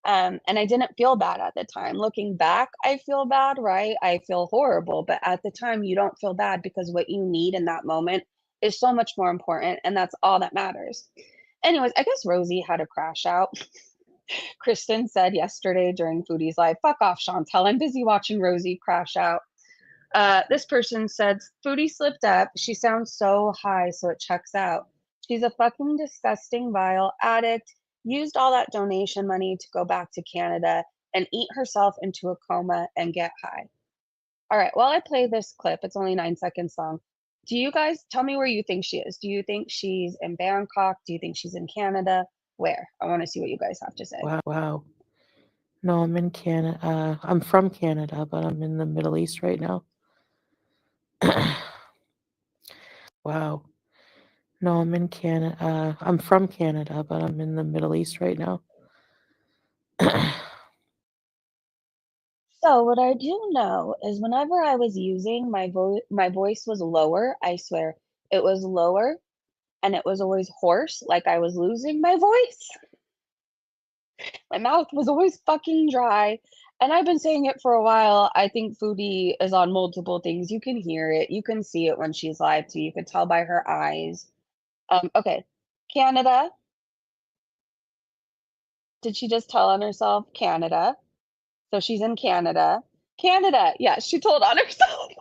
S2: And I didn't feel bad at the time. Looking back, I feel bad, right? I feel horrible, but at the time, you don't feel bad because what you need in that moment is so much more important, and that's all that matters. Anyways, I guess Rosie had a crash out. Kristen said yesterday during Foodie's Live, fuck off, Chantal. I'm busy watching Rosie crash out. This person said, Foodie slipped up. She sounds so high, so it checks out. She's a fucking disgusting, vile addict. used all that donation money to go back to Canada and eat herself into a coma and get high. All right, while I play this clip, it's only 9 seconds long. Do you guys tell me where you think she is? Do you think she's in Bangkok? Do you think she's in Canada? Where? I want to see what you guys have to say.
S3: Wow. No, I'm in Canada. I'm from Canada, but I'm in the Middle East right now. Wow. No, I'm in Canada. I'm from Canada, but I'm in the Middle East right now.
S2: So what I do know is whenever I was using my voice was lower, I swear. It was lower and it was always hoarse, like I was losing my voice. My mouth was always fucking dry. And I've been saying it for a while. I think Foodie is on multiple things. You can hear it. You can see it when she's live too. You can tell by her eyes. Okay. Canada. Did she just tell on herself? Canada. So she's in Canada. Canada. Yeah, she told on herself.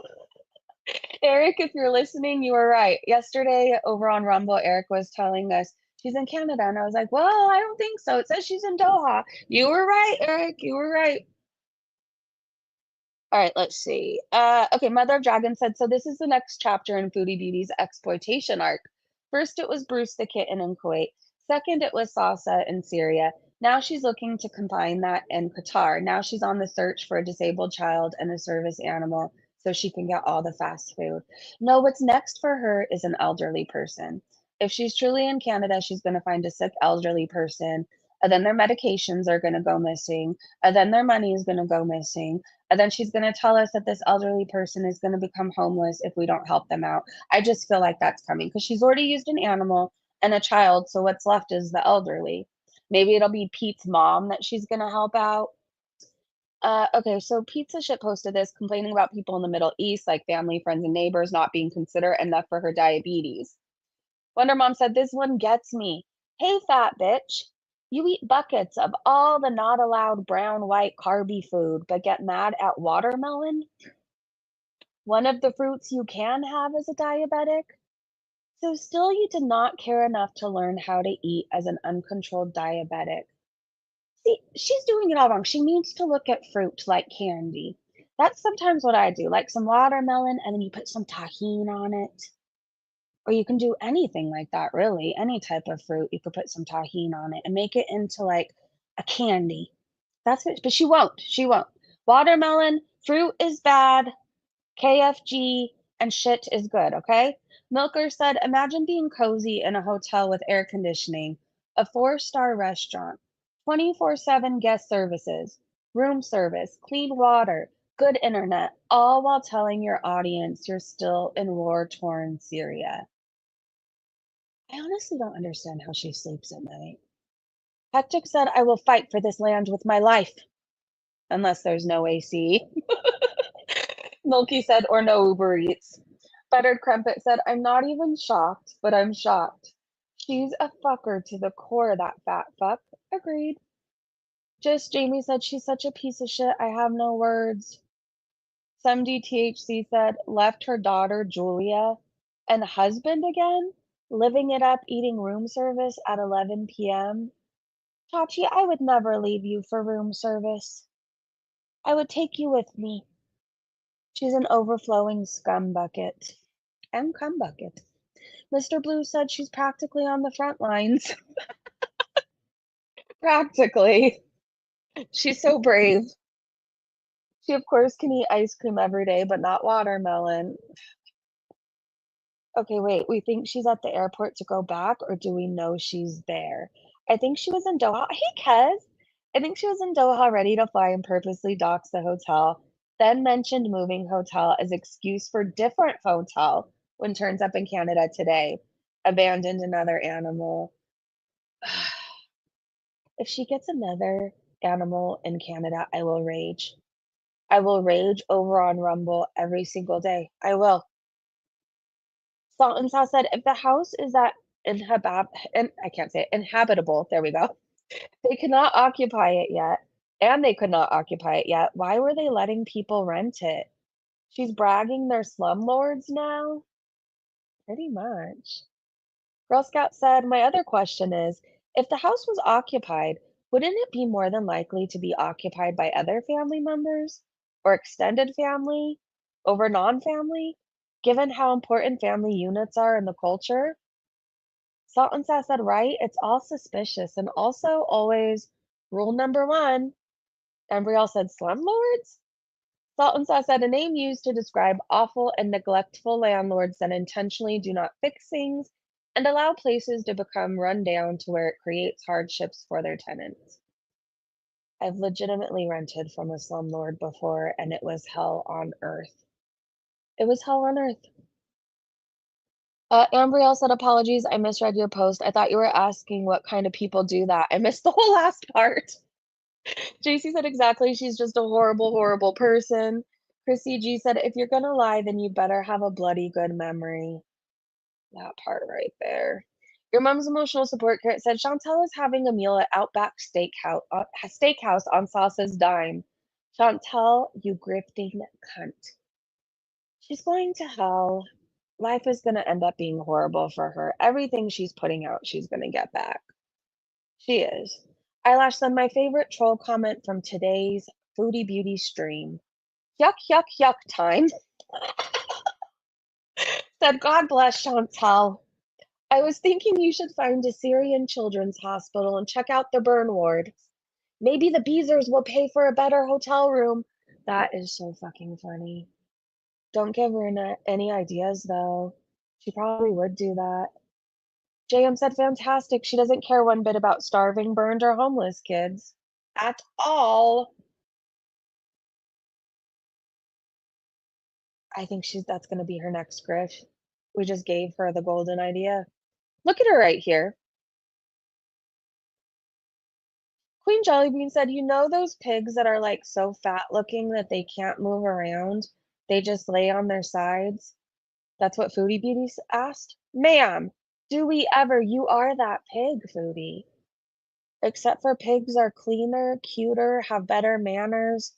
S2: Eric, if you're listening, you were right. Yesterday over on Rumble, Eric was telling us she's in Canada. And I was like, well, I don't think so. It says she's in Doha. You were right, Eric. You were right. All right, let's see. Okay, Mother of Dragon said, so this is the next chapter in Foodie Beauty's exploitation arc. First, it was Bruce the kitten in Kuwait. Second, it was Salsa in Syria. Now she's looking to combine that in Qatar. Now she's on the search for a disabled child and a service animal so she can get all the fast food. No, what's next for her is an elderly person. If she's truly in Canada, she's going to find a sick elderly person, and then their medications are going to go missing, and then their money is going to go missing, and then she's going to tell us that this elderly person is going to become homeless if we don't help them out. I just feel like that's coming because she's already used an animal and a child. So what's left is the elderly. Maybe it'll be Pete's mom that she's going to help out. Okay, so Pizza Shit posted this complaining about people in the Middle East, like family, friends, and neighbors, not being considerate enough for her diabetes. Wonder Mom said, this one gets me. Hey, fat bitch. You eat buckets of all the not allowed brown, white, carby food, but get mad at watermelon? One of the fruits you can have as a diabetic? So still you did not care enough to learn how to eat as an uncontrolled diabetic. See, she's doing it all wrong. She needs to look at fruit like candy. That's sometimes what I do, like some watermelon, and then you put some tahine on it. Or you can do anything like that, really. Any type of fruit, you could put some tahine on it and make it into like a candy. That's it. But she won't. She won't. Watermelon, fruit is bad. KFG and shit is good, okay? Milker said, imagine being cozy in a hotel with air conditioning, a 4-star restaurant, 24/7 guest services, room service, clean water, good internet, all while telling your audience you're still in war-torn Syria. I honestly don't understand how she sleeps at night. Hectic said, I will fight for this land with my life. Unless there's no AC. Milky said, or no Uber Eats. Buttered Crumpet said, I'm not even shocked, but I'm shocked. She's a fucker to the core, that fat fuck. Agreed. Just Jamie said, she's such a piece of shit. I have no words. Some DTHC said, left her daughter, Julia, and husband again, living it up, eating room service at 11 p.m. Chachi, I would never leave you for room service. I would take you with me. She's an overflowing scum bucket. And cum bucket. Mr. Blue said she's practically on the front lines. Practically. She's so brave. She, of course, can eat ice cream every day, but not watermelon. Okay, wait, we think she's at the airport to go back, or do we know she's there? I think she was in Doha. Hey, Kez. I think she was in Doha ready to fly and purposely docks the hotel, then mentioned moving hotel as excuse for different hotel when turns up in Canada today. Abandoned another animal. If she gets another animal in Canada, I will rage. I will rage over on Rumble every single day. I will. Salt and Sauce said, if the house is that I can't say it, inhabitable, there we go. They cannot occupy it yet, and they could not occupy it yet. Why were they letting people rent it? She's bragging they're slumlords now? Pretty much. Girl Scout said, my other question is, If the house was occupied, wouldn't it be more than likely to be occupied by other family members or extended family over non-family, given how important family units are in the culture? Salt and Sass said, right? It's all suspicious. And also, always rule number one, Embryall said, slumlords? Salt and Sass said, a name used to describe awful and neglectful landlords that intentionally do not fix things and allow places to become run down to where it creates hardships for their tenants. I've legitimately rented from a slumlord before, and it was hell on earth. It was hell on earth. Ambrielle said, apologies, I misread your post. I thought you were asking what kind of people do that. I missed the whole last part. JC said, exactly. She's just a horrible, horrible person. Chrissy G said, if you're gonna lie, then you better have a bloody good memory. That part right there. Your mom's emotional support carrot said, Chantal is having a meal at Outback Steakhouse on Salsa's dime. Chantal, you grifting cunt. She's going to hell. Life is going to end up being horrible for her. Everything she's putting out, she's going to get back. She is. Eyelash said, my favorite troll comment from today's Foodie Beauty stream. Yuck, yuck, yuck time. Said, God bless Chantal. I was thinking you should find a Syrian children's hospital and check out the burn ward. Maybe the Beezers will pay for a better hotel room. That is so fucking funny. Don't give her any ideas, though. She probably would do that. JM said, fantastic. She doesn't care one bit about starving, burned, or homeless kids. At all. I think that's going to be her next grift. We just gave her the golden idea. Look at her right here. Queen Jellybean said, you know those pigs that are like so fat looking that they can't move around? They just lay on their sides? That's what Foodie Beauty asked. Ma'am, do we ever? You are that pig, Foodie. Except for pigs are cleaner, cuter, have better manners,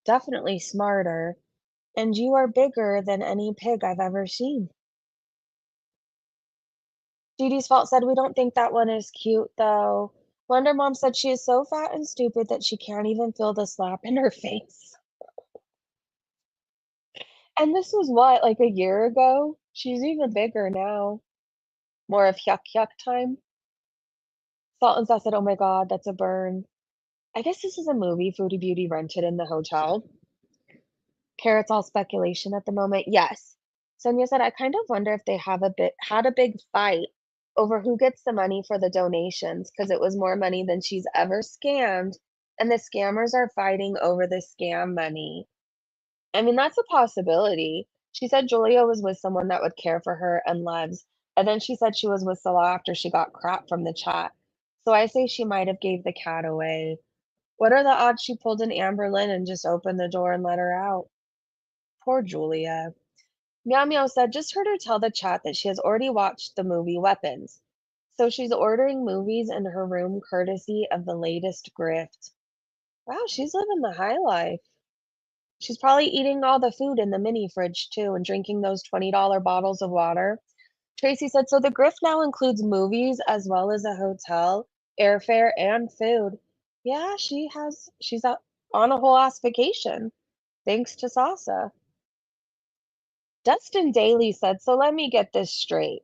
S2: definitely smarter, and you are bigger than any pig I've ever seen. Dee Dee's Fault said, we don't think that one is cute, though. Wonder Mom said she is so fat and stupid that she can't even feel the slap in her face. And this was what, like a year ago? She's even bigger now. More of yuck yuck time. Salt and Sass said, oh my god, that's a burn. I guess this is a movie Foodie Beauty rented in the hotel. Carrot's all speculation at the moment. Yes. Sonia said, I kind of wonder if they had a big fight over who gets the money for the donations because it was more money than she's ever scammed, and the scammers are fighting over the scam money. I mean, that's a possibility. She said Julia was with someone that would care for her and loves, and then she said she was with Salah after she got crap from the chat. So I say she might have gave the cat away. What are the odds she pulled an Amberlynn and just opened the door and let her out? Poor Julia. Meow Meow said, just heard her tell the chat that she has already watched the movie Weapons. So she's ordering movies in her room courtesy of the latest grift. Wow, she's living the high life. She's probably eating all the food in the mini fridge too and drinking those $20 bottles of water. Tracy said, so the grift now includes movies as well as a hotel, airfare, and food. Yeah, she's out on a whole ass vacation. Thanks to Sasa. Dustin Daly said, so let me get this straight.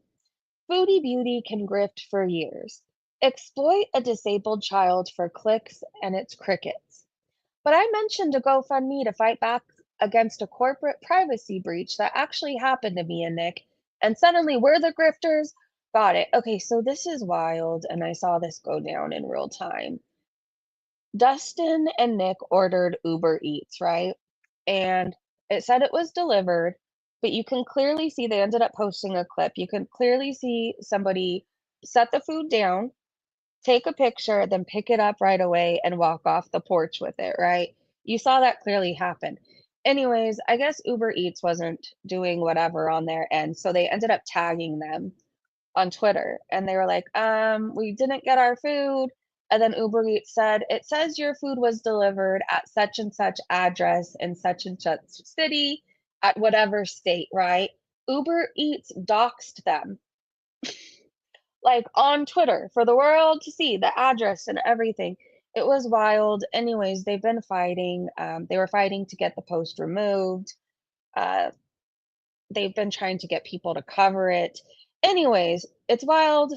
S2: Foodie Beauty can grift for years, exploit a disabled child for clicks, and it's crickets. But I mentioned a GoFundMe to fight back against a corporate privacy breach that actually happened to me and Nick, and suddenly we're the grifters. Got it. Okay, so this is wild, and I saw this go down in real time. Dustin and Nick ordered Uber Eats, right? And it said it was delivered, but you can clearly see they ended up posting a clip. You can clearly see somebody set the food down, take a picture, then pick it up right away and walk off the porch with it, right? You saw that clearly happen. Anyways, I guess Uber Eats wasn't doing whatever on their end, so they ended up tagging them on Twitter, and they were like, we didn't get our food. And then Uber Eats said, it says your food was delivered at such and such address in such and such city at whatever state, right? Uber Eats doxed them. like on Twitter for the world to see the address and everything. It was wild. Anyways, they've been fighting. They were fighting to get the post removed. Uh, they've been trying to get people to cover it. Anyways, it's wild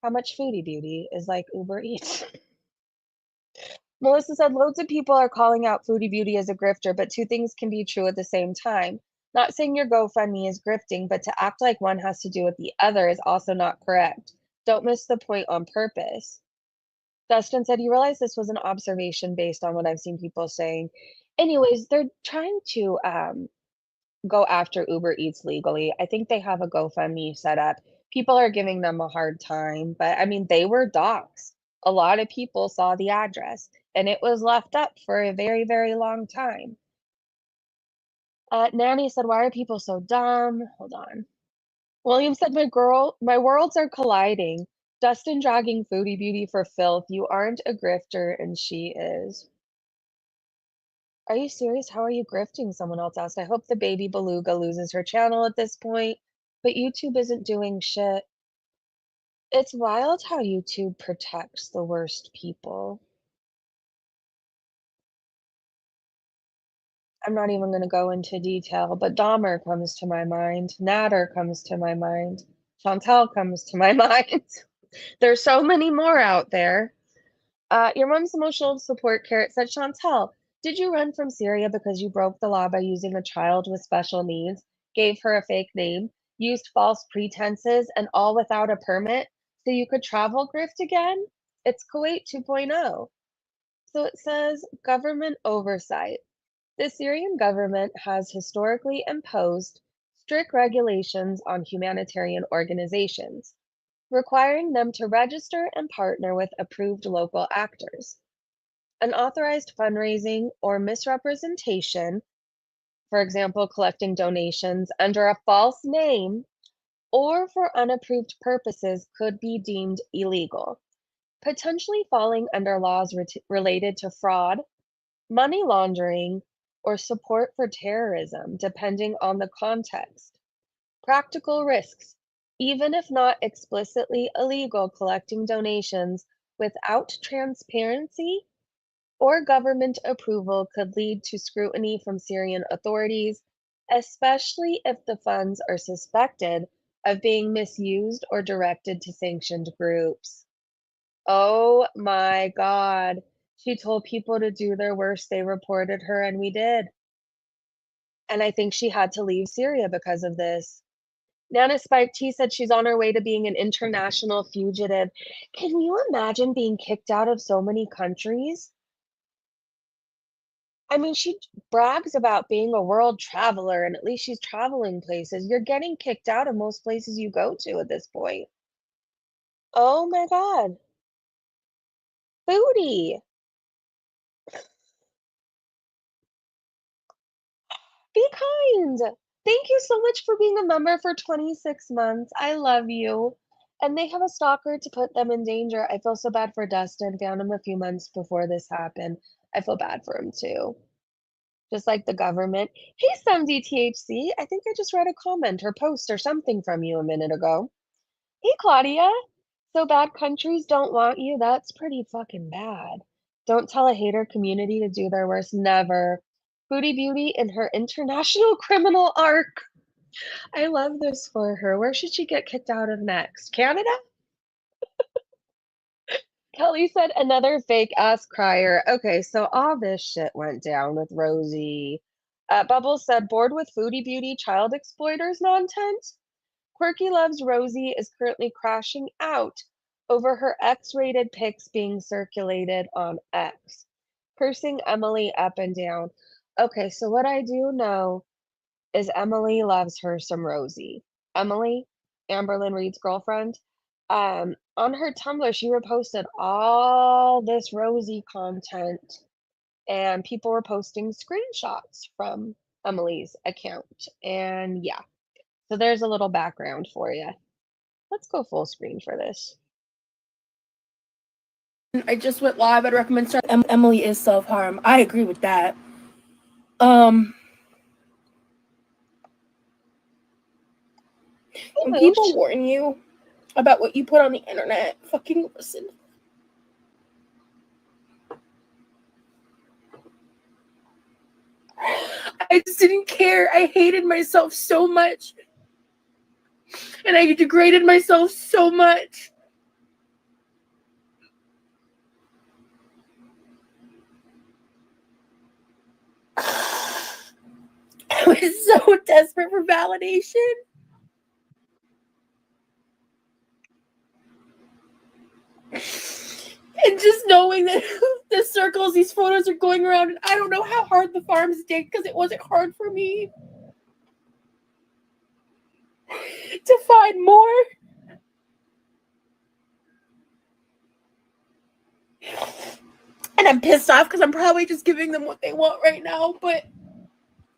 S2: how much Foodie Beauty is like Uber Eats. Melissa said loads of people are calling out Foodie Beauty as a grifter, but two things can be true at the same time. Not saying your GoFundMe is grifting, but to act like one has to do with the other is also not correct. Don't miss the point on purpose. Dustin said, you realize this was an observation based on what I've seen people saying. Anyways, they're trying to go after Uber Eats legally. I think they have a GoFundMe set up. People are giving them a hard time, but I mean, they were doxxed. A lot of people saw the address, and it was left up for a very, very long time. Nanny said, why are people so dumb? Hold on. William said, my worlds are colliding. Dustin dragging Foodie Beauty for filth. You aren't a grifter, and she is. Are you serious? How are you grifting? Someone else asked. I hope the baby beluga loses her channel at this point, but YouTube isn't doing shit. It's wild how YouTube protects the worst people. I'm not even going to go into detail, but Dahmer comes to my mind. Natter comes to my mind. Chantal comes to my mind. There's so many more out there. Your mom's emotional support carrot said, Chantal, did you run from Syria because you broke the law by using a child with special needs, gave her a fake name, used false pretenses, and all without a permit so you could travel grift again? It's Kuwait 2.0. So it says government oversight. The Syrian government has historically imposed strict regulations on humanitarian organizations, requiring them to register and partner with approved local actors. Unauthorized fundraising or misrepresentation, for example, collecting donations under a false name or for unapproved purposes, could be deemed illegal, potentially falling under laws related to fraud, money laundering, or support for terrorism, depending on the context. Practical risks. Even if not explicitly illegal, collecting donations without transparency or government approval could lead to scrutiny from Syrian authorities, especially if the funds are suspected of being misused or directed to sanctioned groups. Oh my God. She told people to do their worst. They reported her, and we did. And I think she had to leave Syria because of this. Nana Spike T said she's on her way to being an international fugitive. Can you imagine being kicked out of so many countries? I mean, she brags about being a world traveler, and at least she's traveling places. You're getting kicked out of most places you go to at this point. Oh my God. Foodie. Be kind. Thank you so much for being a member for 26 months. I love you. And they have a stalker to put them in danger. I feel so bad for Dustin. Found him a few months before this happened. I feel bad for him too. Just like the government. Hey, some DTHC. I think I just read a comment or post or something from you a minute ago. Hey, Claudia. So bad countries don't want you? That's pretty fucking bad. Don't tell a hater community to do their worst. Never. Foodie Beauty in her international criminal arc. I love this for her. Where should she get kicked out of next? Canada? Kelly said another fake ass crier. Okay, so all this shit went down with Rosie. Bubbles said bored with Foodie Beauty child exploiters nonsense. Quirky Loves Rosie is currently crashing out over her X-rated pics being circulated on X, cursing Emily up and down. Okay, so what I do know is Emily loves her some Rosie. Emily, Amberlynn Reed's girlfriend, on her Tumblr, she reposted all this Rosie content, and people were posting screenshots from Emily's account. And yeah, so there's a little background for you. Let's go full screen for this.
S5: I just went live. I'd recommend starting. Emily is self-harm. I agree with that. When people warn you about what you put on the internet. Fucking listen. I just didn't care. I hated myself so much. And I degraded myself so much. I was so desperate for validation. And just knowing that the circles, these photos are going around, and I don't know how hard the farms did because it wasn't hard for me to find more. And I'm pissed off because I'm probably just giving them what they want right now, but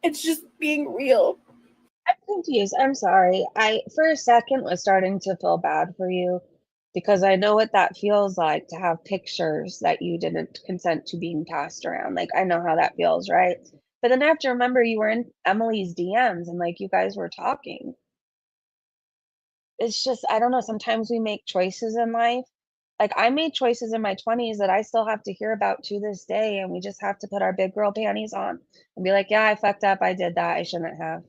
S5: it's just being real.
S2: I'm confused. I'm sorry. I, for a second, was starting to feel bad for you because I know what that feels like to have pictures that you didn't consent to being passed around. Like, I know how that feels, right? But then I have to remember you were in Emily's DMs and like you guys were talking. It's just, I don't know. Sometimes we make choices in life. Like, I made choices in my 20s that I still have to hear about to this day. And we just have to put our big girl panties on and be like, yeah, I fucked up. I did that. I shouldn't have.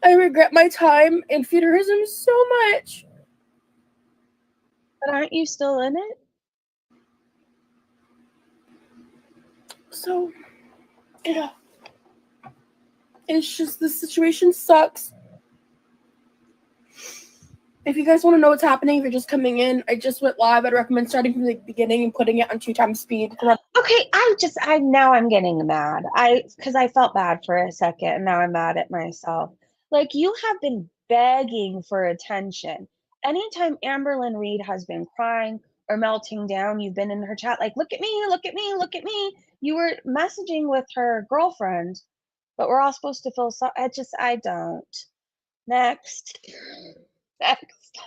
S5: I regret my time in feudalism so much.
S2: But aren't you still in it?
S5: So, yeah. It's just, the situation sucks. If you guys want to know what's happening, if you're just coming in, I just went live. I'd recommend starting from the beginning and putting it on 2x speed.
S2: Okay, now I'm getting mad. Because I felt bad for a second and now I'm mad at myself. Like, you have been begging for attention. Anytime Amberlynn Reed has been crying or melting down, you've been in her chat like, look at me, look at me, look at me. You were messaging with her girlfriend, but we're all supposed to feel so. I don't. Next. Next.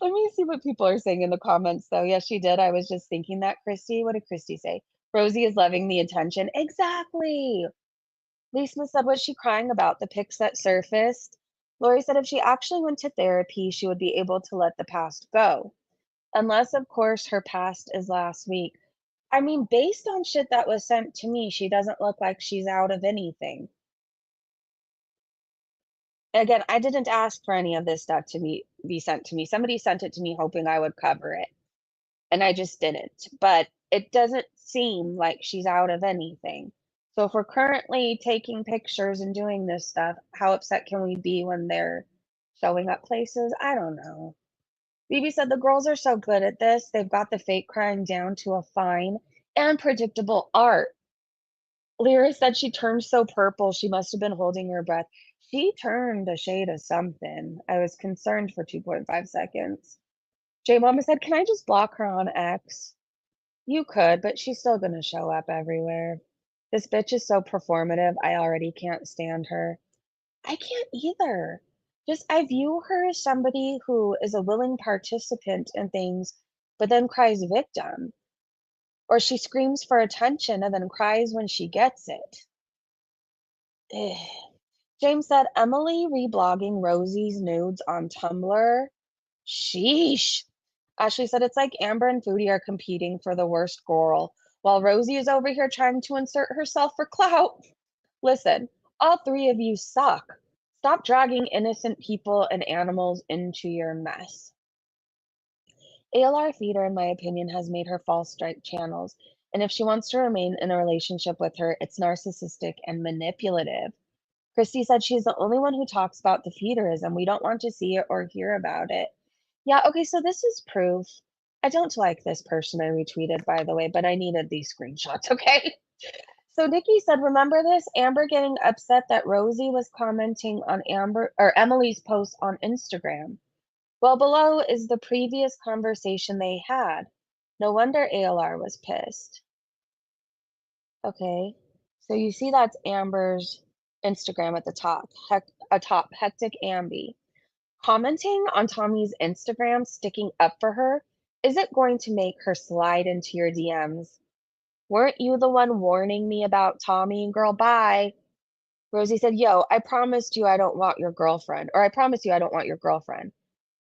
S2: Let me see what people are saying in the comments, though. Yes, she did. I was just thinking that, Christy. What did Christy say? Rosie is loving the attention. Exactly. Lisa said, was she crying about the pics that surfaced? Lori said if she actually went to therapy, she would be able to let the past go. Unless, of course, her past is last week. I mean, based on shit that was sent to me, she doesn't look like she's out of anything. Again, I didn't ask for any of this stuff to be sent to me. Somebody sent it to me hoping I would cover it, and I just didn't. But it doesn't seem like she's out of anything. So if we're currently taking pictures and doing this stuff, how upset can we be when they're showing up places? I don't know. Bibi said the girls are so good at this. They've got the fake crying down to a fine and predictable art. Lyra said she turned so purple, she must have been holding her breath. She turned a shade of something. I was concerned for 2.5 seconds. J Mama said, can I just block her on X? You could, but she's still gonna show up everywhere. This bitch is so performative, I already can't stand her. I can't either. Just, I view her as somebody who is a willing participant in things, but then cries victim. Or she screams for attention and then cries when she gets it. Ugh. James said, Emily reblogging Rosie's nudes on Tumblr. Sheesh. Ashley said, it's like Amber and Foodie are competing for the worst girl, while Rosie is over here trying to insert herself for clout. Listen, all three of you suck. Stop dragging innocent people and animals into your mess. ALR Feeder, in my opinion, has made her false strike channels, and if she wants to remain in a relationship with her, it's narcissistic and manipulative. Christy said she's the only one who talks about the feederism. We don't want to see it or hear about it. Yeah, okay, so this is proof. I don't like this person I retweeted, by the way, but I needed these screenshots, okay? So Nikki said, remember this? Amber getting upset that Rosie was commenting on Emily's post on Instagram. Well, below is the previous conversation they had. No wonder ALR was pissed. Okay, so you see that's Amber's Instagram at the top, Hectic Amby. Commenting on Tommy's Instagram, sticking up for her, isn't going to make her slide into your DMs. Weren't you the one warning me about Tommy? Girl, bye. Rosie said, yo, I promised you I don't want your girlfriend, or I promise you I don't want your girlfriend.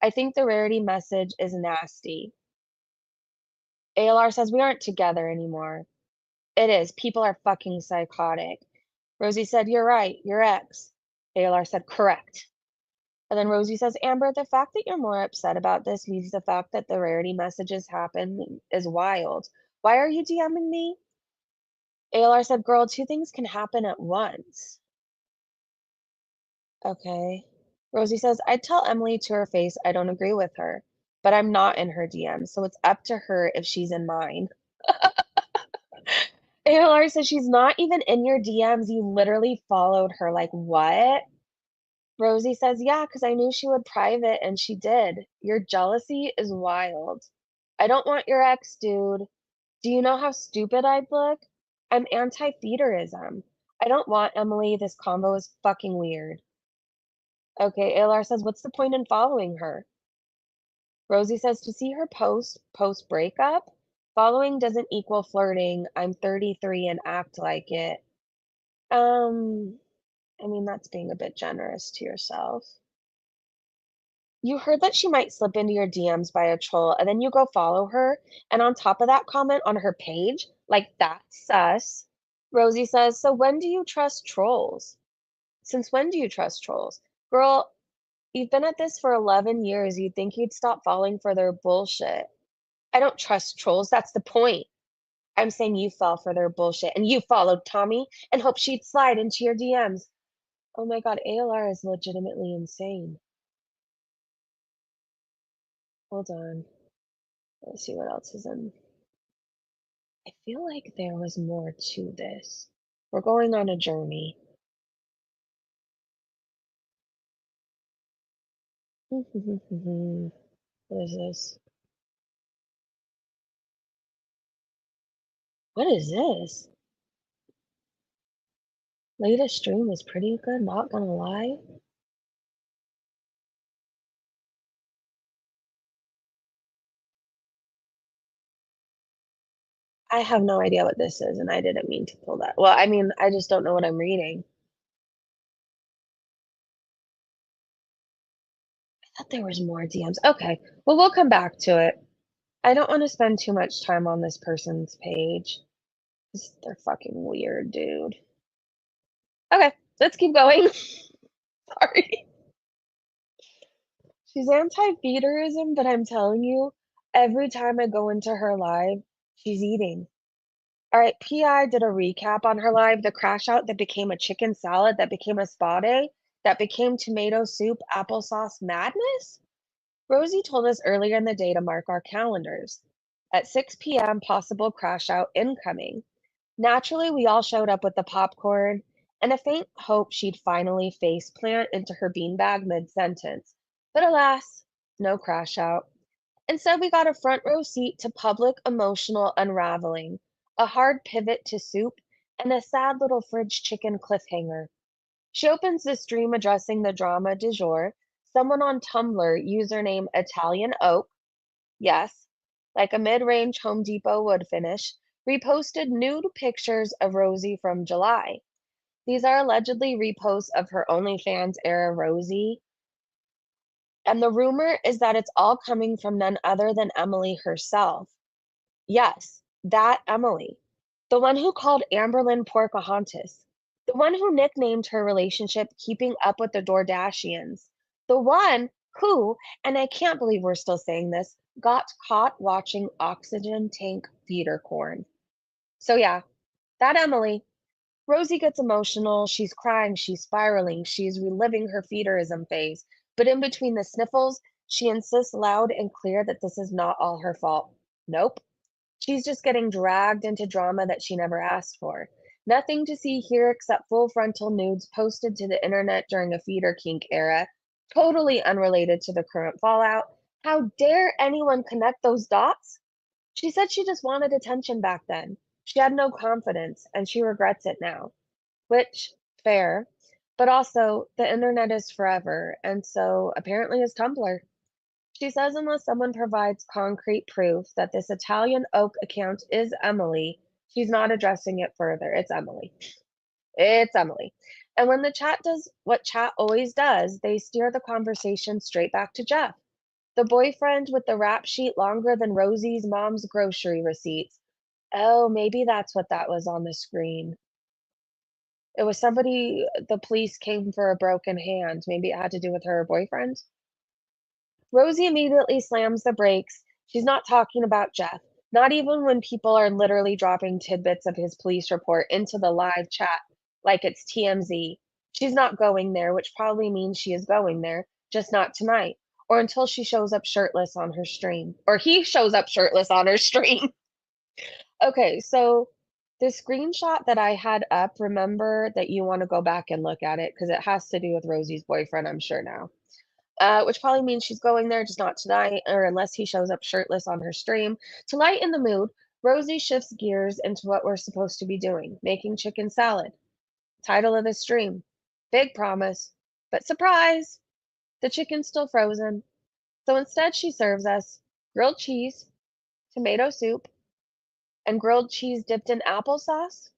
S2: I think the rarity message is nasty. ALR says, we aren't together anymore. It is. People are fucking psychotic. Rosie said, you're right, your ex. ALR said, correct. And then Rosie says, Amber, the fact that you're more upset about this means the fact that the rarity messages happen is wild. Why are you DMing me? ALR said, girl, two things can happen at once. Okay. Rosie says, I'd tell Emily to her face I don't agree with her, but I'm not in her DMs, so it's up to her if she's in mine. ALR says she's not even in your DMs. You literally followed her. Like, what? Rosie says, yeah, because I knew she would private, and she did. Your jealousy is wild. I don't want your ex, dude. Do you know how stupid I'd look? I'm anti-feederism. I don't want Emily. This combo is fucking weird. Okay, ALR says, what's the point in following her? Rosie says, to see her post breakup, following doesn't equal flirting. I'm 33 and act like it. I mean, that's being a bit generous to yourself. You heard that she might slip into your DMs by a troll, and then you go follow her, and on top of that, comment on her page? Like, that's sus. Rosie says, so when do you trust trolls? Since when do you trust trolls? Girl, you've been at this for 11 years. You'd think you'd stop falling for their bullshit. I don't trust trolls. That's the point. I'm saying you fell for their bullshit, and you followed Tommy and hoped she'd slide into your DMs. Oh my god, ALR is legitimately insane. Hold on. Let's see what else is in. I feel like there was more to this. We're going on a journey. What is this? What is this? Latest stream was pretty good, not gonna lie. I have no idea what this is, and I didn't mean to pull that. Well, I mean, I just don't know what I'm reading. I thought there was more DMs. Okay, well, we'll come back to it. I don't want to spend too much time on this person's page. 'Cause they're fucking weird, dude. Okay, let's keep going. Sorry. She's anti-feederism, but I'm telling you, every time I go into her live, she's eating. All right, PI did a recap on her live, the crash out that became a chicken salad, that became a spa day, that became tomato soup, applesauce madness. Rosie told us earlier in the day to mark our calendars. At 6 p.m., possible crash out incoming. Naturally, we all showed up with the popcorn and a faint hope she'd finally face plant into her beanbag mid sentence. But alas, no crash out. Instead, we got a front row seat to public emotional unraveling, a hard pivot to soup, and a sad little fridge chicken cliffhanger. She opens the stream addressing the drama du jour. Someone on Tumblr, username Italian Oak, yes, like a mid range Home Depot wood finish, reposted nude pictures of Rosie from July. These are allegedly reposts of her OnlyFans era Rosie. And the rumor is that it's all coming from none other than Emily herself. Yes, that Emily. The one who called Amberlynn Pocahontas. The one who nicknamed her relationship Keeping Up with the Kardashians. The one who, and I can't believe we're still saying this, got caught watching oxygen tank feeder corn. So yeah, that Emily. Rosie gets emotional, she's crying, she's spiraling, she's reliving her feederism phase. But in between the sniffles, she insists loud and clear that this is not all her fault. Nope. She's just getting dragged into drama that she never asked for. Nothing to see here except full frontal nudes posted to the internet during a feeder kink era, totally unrelated to the current fallout. How dare anyone connect those dots? She said she just wanted attention back then. She had no confidence, and she regrets it now. Which, fair. But also, the internet is forever, and so apparently is Tumblr. She says unless someone provides concrete proof that this Italian Oak account is Emily, she's not addressing it further. It's Emily. It's Emily. And when the chat does what chat always does, they steer the conversation straight back to Jeff, the boyfriend with the rap sheet longer than Rosie's mom's grocery receipts. Oh, maybe that's what that was on the screen. It was somebody, the police came for a broken hand. Maybe it had to do with her boyfriend. Rosie immediately slams the brakes. She's not talking about Jeff, not even when people are literally dropping tidbits of his police report into the live chat like it's TMZ. She's not going there, which probably means she is going there, just not tonight, or until she shows up shirtless on her stream, or he shows up shirtless on her stream. Okay, so the screenshot that I had up, remember that you want to go back and look at it because it has to do with Rosie's boyfriend, I'm sure now. Which probably means she's going there, just not tonight, or unless he shows up shirtless on her stream. To lighten the mood, Rosie shifts gears into what we're supposed to be doing, making chicken salad. Title of the stream, big promise, but surprise, the chicken's still frozen. So instead she serves us grilled cheese, tomato soup, and grilled cheese dipped in applesauce?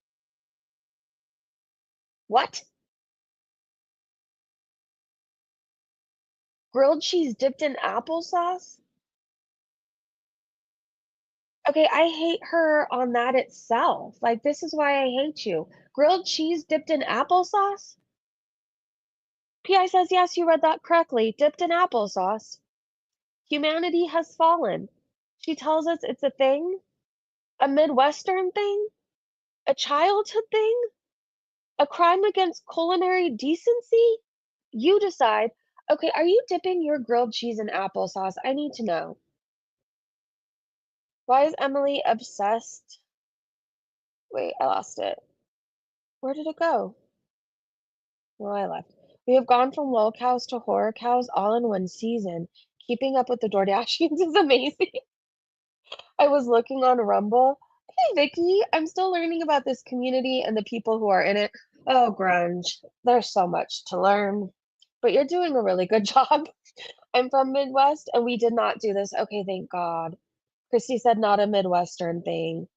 S2: What? Grilled cheese dipped in applesauce? Okay, I hate her on that itself. Like, this is why I hate you. Grilled cheese dipped in applesauce? PI says, yes, you read that correctly. Dipped in applesauce. Humanity has fallen. She tells us it's a thing, a Midwestern thing, a childhood thing, a crime against culinary decency. You decide. Okay, are you dipping your grilled cheese in applesauce? I need to know. Why is Emily obsessed? Wait, I lost it. Where did it go? Well, I left. We have gone from lol cows to horror cows all in one season. Keeping up with the Kardashians is amazing. I was looking on Rumble. Hey, Vicky, I'm still learning about this community and the people who are in it. Oh, grunge. There's so much to learn. But you're doing a really good job. I'm from Midwest and we did not do this. Okay, thank God. Christy said not a Midwestern thing.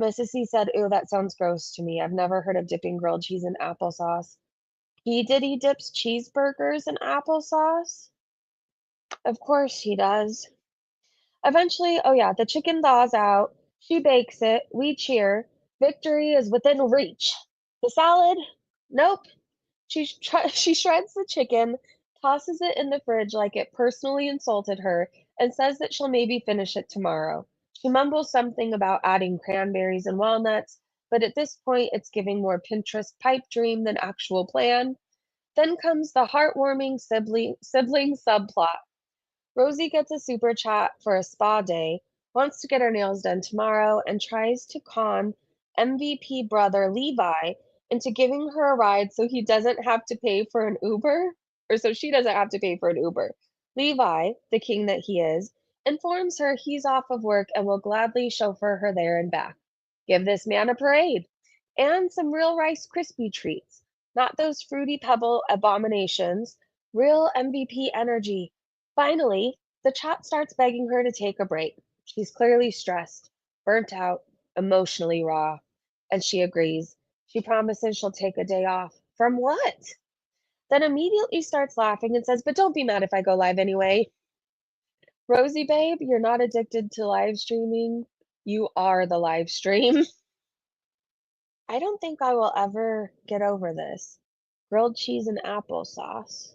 S2: Mrs. C said, ooh, that sounds gross to me. I've never heard of dipping grilled cheese in applesauce. He dips cheeseburgers in applesauce? Of course he does. Eventually, oh yeah, the chicken thaws out. She bakes it. We cheer. Victory is within reach. The salad? Nope. She shreds the chicken, tosses it in the fridge like it personally insulted her, and says that she'll maybe finish it tomorrow. She mumbles something about adding cranberries and walnuts, but at this point it's giving more Pinterest pipe dream than actual plan. Then comes the heartwarming sibling subplot. Rosie gets a super chat for a spa day, wants to get her nails done tomorrow, and tries to con MVP brother Levi into giving her a ride so he doesn't have to pay for an Uber, or so she doesn't have to pay for an Uber. Levi, the king that he is, informs her he's off of work and will gladly chauffeur her there and back. Give this man a parade and some real Rice Krispie treats, not those fruity pebble abominations, real MVP energy. Finally, the chat starts begging her to take a break. She's clearly stressed, burnt out, emotionally raw, and she agrees. She promises she'll take a day off. From what? Then immediately starts laughing and says, but don't be mad if I go live anyway. Rosie, babe, you're not addicted to live streaming. You are the live stream. I don't think I will ever get over this. Grilled cheese and applesauce.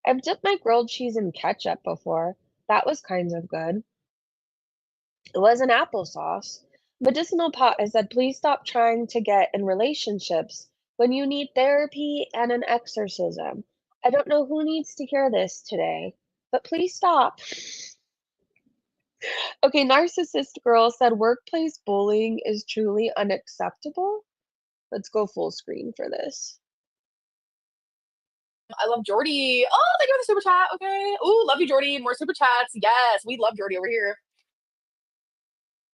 S2: I've dipped my grilled cheese in ketchup before. That was kind of good. It wasn't applesauce. Medicinal Pot has said, please stop trying to get in relationships when you need therapy and an exorcism. I don't know who needs to hear this today, but please stop. Okay, Narcissist Girl said, workplace bullying is truly unacceptable. Let's go full screen for this.
S5: I love Jordy. Oh, thank you for the super chat. Okay. Ooh, love you, Jordy. More super chats. Yes, we love Jordy over here.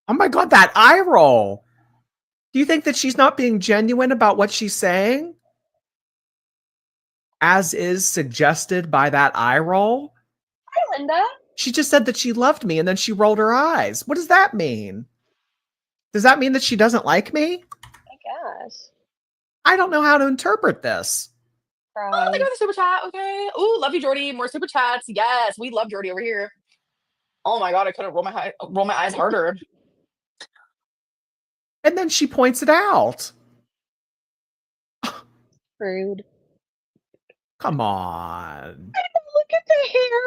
S6: Oh my God, that eye roll. Do you think that she's not being genuine about what she's saying? As is suggested by that eye roll?
S2: Hi, Linda.
S6: She just said that she loved me and then she rolled her eyes. What does that mean? Does that mean that she doesn't like me?
S2: I guess.
S6: I don't know how to interpret this.
S5: Oh,
S2: Cry.
S5: they got the super chat. Okay. Ooh, love you, Jordy. More super chats. Yes, we love Jordy over here. Oh my god, I couldn't roll my eyes harder.
S6: And then she points it out.
S2: Rude.
S6: Come on.
S2: Look at the hair.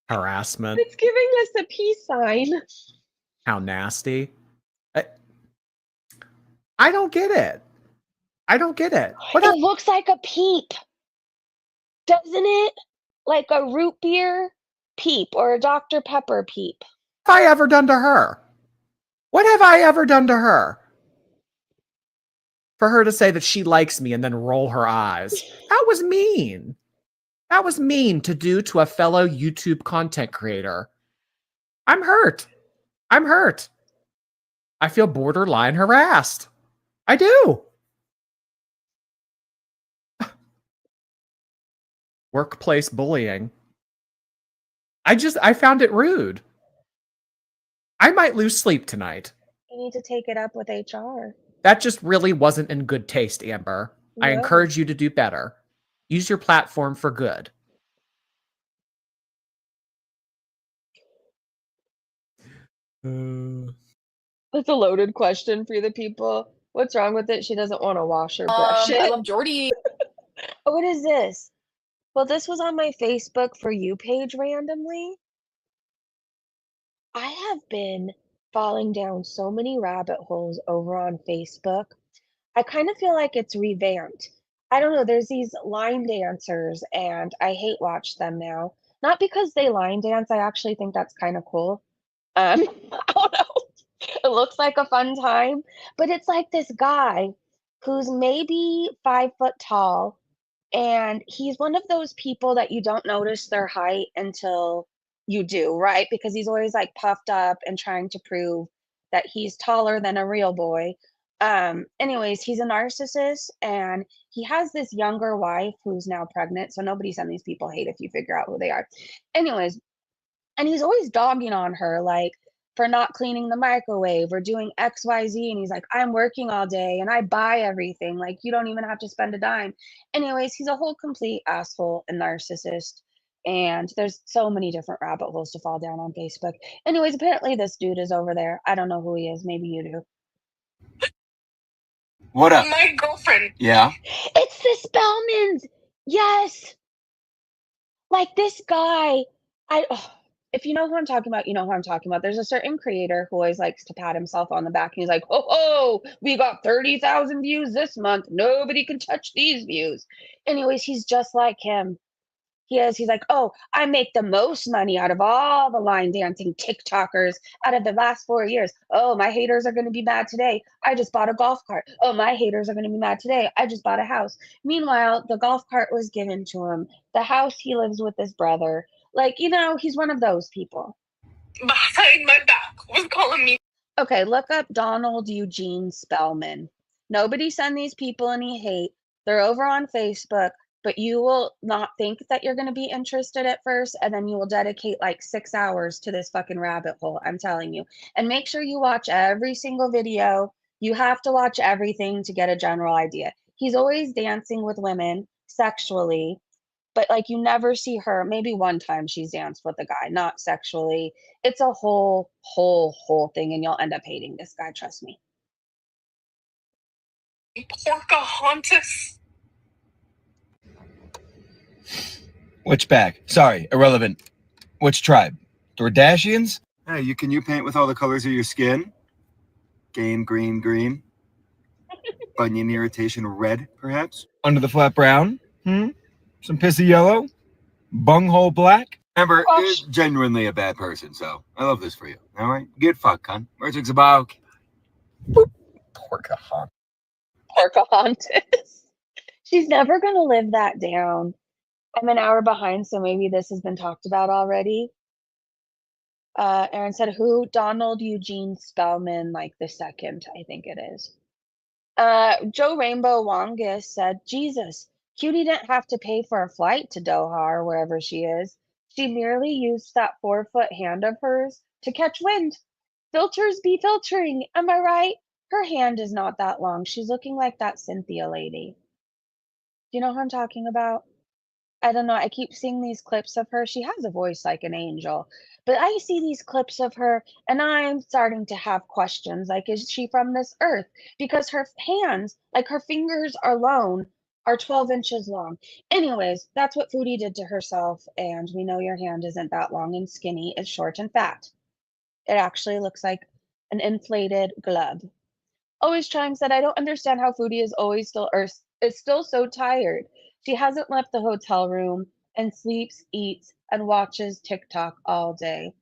S6: Harassment.
S2: It's giving us a peace sign.
S6: How nasty. I don't get it. I don't get it. What
S2: It looks like a peep, doesn't it? Like a root beer peep or a Dr. Pepper peep.
S6: have I ever done to her? What have I ever done to her? For her to say that she likes me and then roll her eyes. That was mean. That was mean to do to a fellow YouTube content creator. I'm hurt. I'm hurt. I feel borderline harassed. I do. Workplace bullying. I found it rude. I might lose sleep tonight.
S2: You need to take it up with HR.
S6: That just really wasn't in good taste, Amber. I
S2: No.
S6: encourage you to do better. Use your platform for good.
S2: That's a loaded question for the people. What's wrong with it? She doesn't want to wash or brush
S5: I
S2: it.
S5: love Jordy.
S2: Oh, what is this? Well, this was on my Facebook For You page randomly. I have been falling down so many rabbit holes over on Facebook. I kind of feel like it's revamped. I don't know, there's these line dancers, and I hate watch them now. Not because they line dance, I actually think that's kind of cool. I don't know. It looks like a fun time, but it's like this guy who's maybe 5 foot tall, and he's one of those people that you don't notice their height until you do, right? Because he's always like puffed up and trying to prove that he's taller than a real boy. Anyways, he's a narcissist and he has this younger wife who's now pregnant. So nobody send these people hate if you figure out who they are. Anyways, and he's always dogging on her, like, for not cleaning the microwave or doing XYZ. And he's like, I'm working all day and I buy everything. Like, you don't even have to spend a dime. Anyways, he's a whole complete asshole and narcissist. And there's so many different rabbit holes to fall down on Facebook. Anyways, apparently this dude is over there. I don't know who he is. Maybe you do.
S7: What up?
S5: My girlfriend.
S7: Yeah.
S2: It's the Spellmans. Yes. Like this guy. If you know who I'm talking about, you know who I'm talking about. There's a certain creator who always likes to pat himself on the back. And he's like, oh, we got 30,000 views this month. Nobody can touch these views. Anyways, he's just like him. He's like, oh, I make the most money out of all the line dancing TikTokers out of the last 4 years. Oh, my haters are going to be mad today. I just bought a golf cart. Oh, my haters are going to be mad today. I just bought a house. Meanwhile, the golf cart was given to him. The house, he lives with his brother. Like, he's one of those people.
S5: Behind my back was calling me.
S2: Okay, look up Donald Eugene Spellman. Nobody send these people any hate. They're over on Facebook, but you will not think that you're going to be interested at first, and then you will dedicate like 6 hours to this fucking rabbit hole. I'm telling you. And make sure you watch every single video. You have to watch everything to get a general idea. He's always dancing with women sexually, but like you never see her. Maybe one time she's danced with a guy, not sexually. It's a whole thing, and you'll end up hating this guy. Trust me.
S5: Pocahontas.
S7: Which bag? Sorry, irrelevant. Which tribe? Dordashians? Hey, can you paint with all the colors of your skin? Game green. Bunion irritation red, perhaps? Under the flat brown? Some pissy yellow? Bunghole black? Amber is genuinely a bad person, so I love this for you. All right? Get fucked, cunt. Merchants about. Pocahontas.
S2: Pocahontas. She's never going to live that down. I'm an hour behind, so maybe this has been talked about already. Aaron said, who? Donald Eugene Spellman, like the second, I think it is. Joe Rainbow Wongus said, Jesus, Cutie didn't have to pay for a flight to Doha or wherever she is. She merely used that 4-foot hand of hers to catch wind. Filters be filtering, am I right? Her hand is not that long. She's looking like that Cynthia lady. Do you know who I'm talking about? I don't know. I keep seeing these clips of her. She has a voice like an angel, but I see these clips of her and I'm starting to have questions. Like, is she from this earth? Because her hands, like her fingers alone, are 12 inches long. Anyways, that's what Foodie did to herself. And we know your hand isn't that long and skinny, it's short and fat. It actually looks like an inflated glove. Always Chime said, I don't understand how Foodie is always still or is still so tired. She hasn't left the hotel room and sleeps, eats, and watches TikTok all day.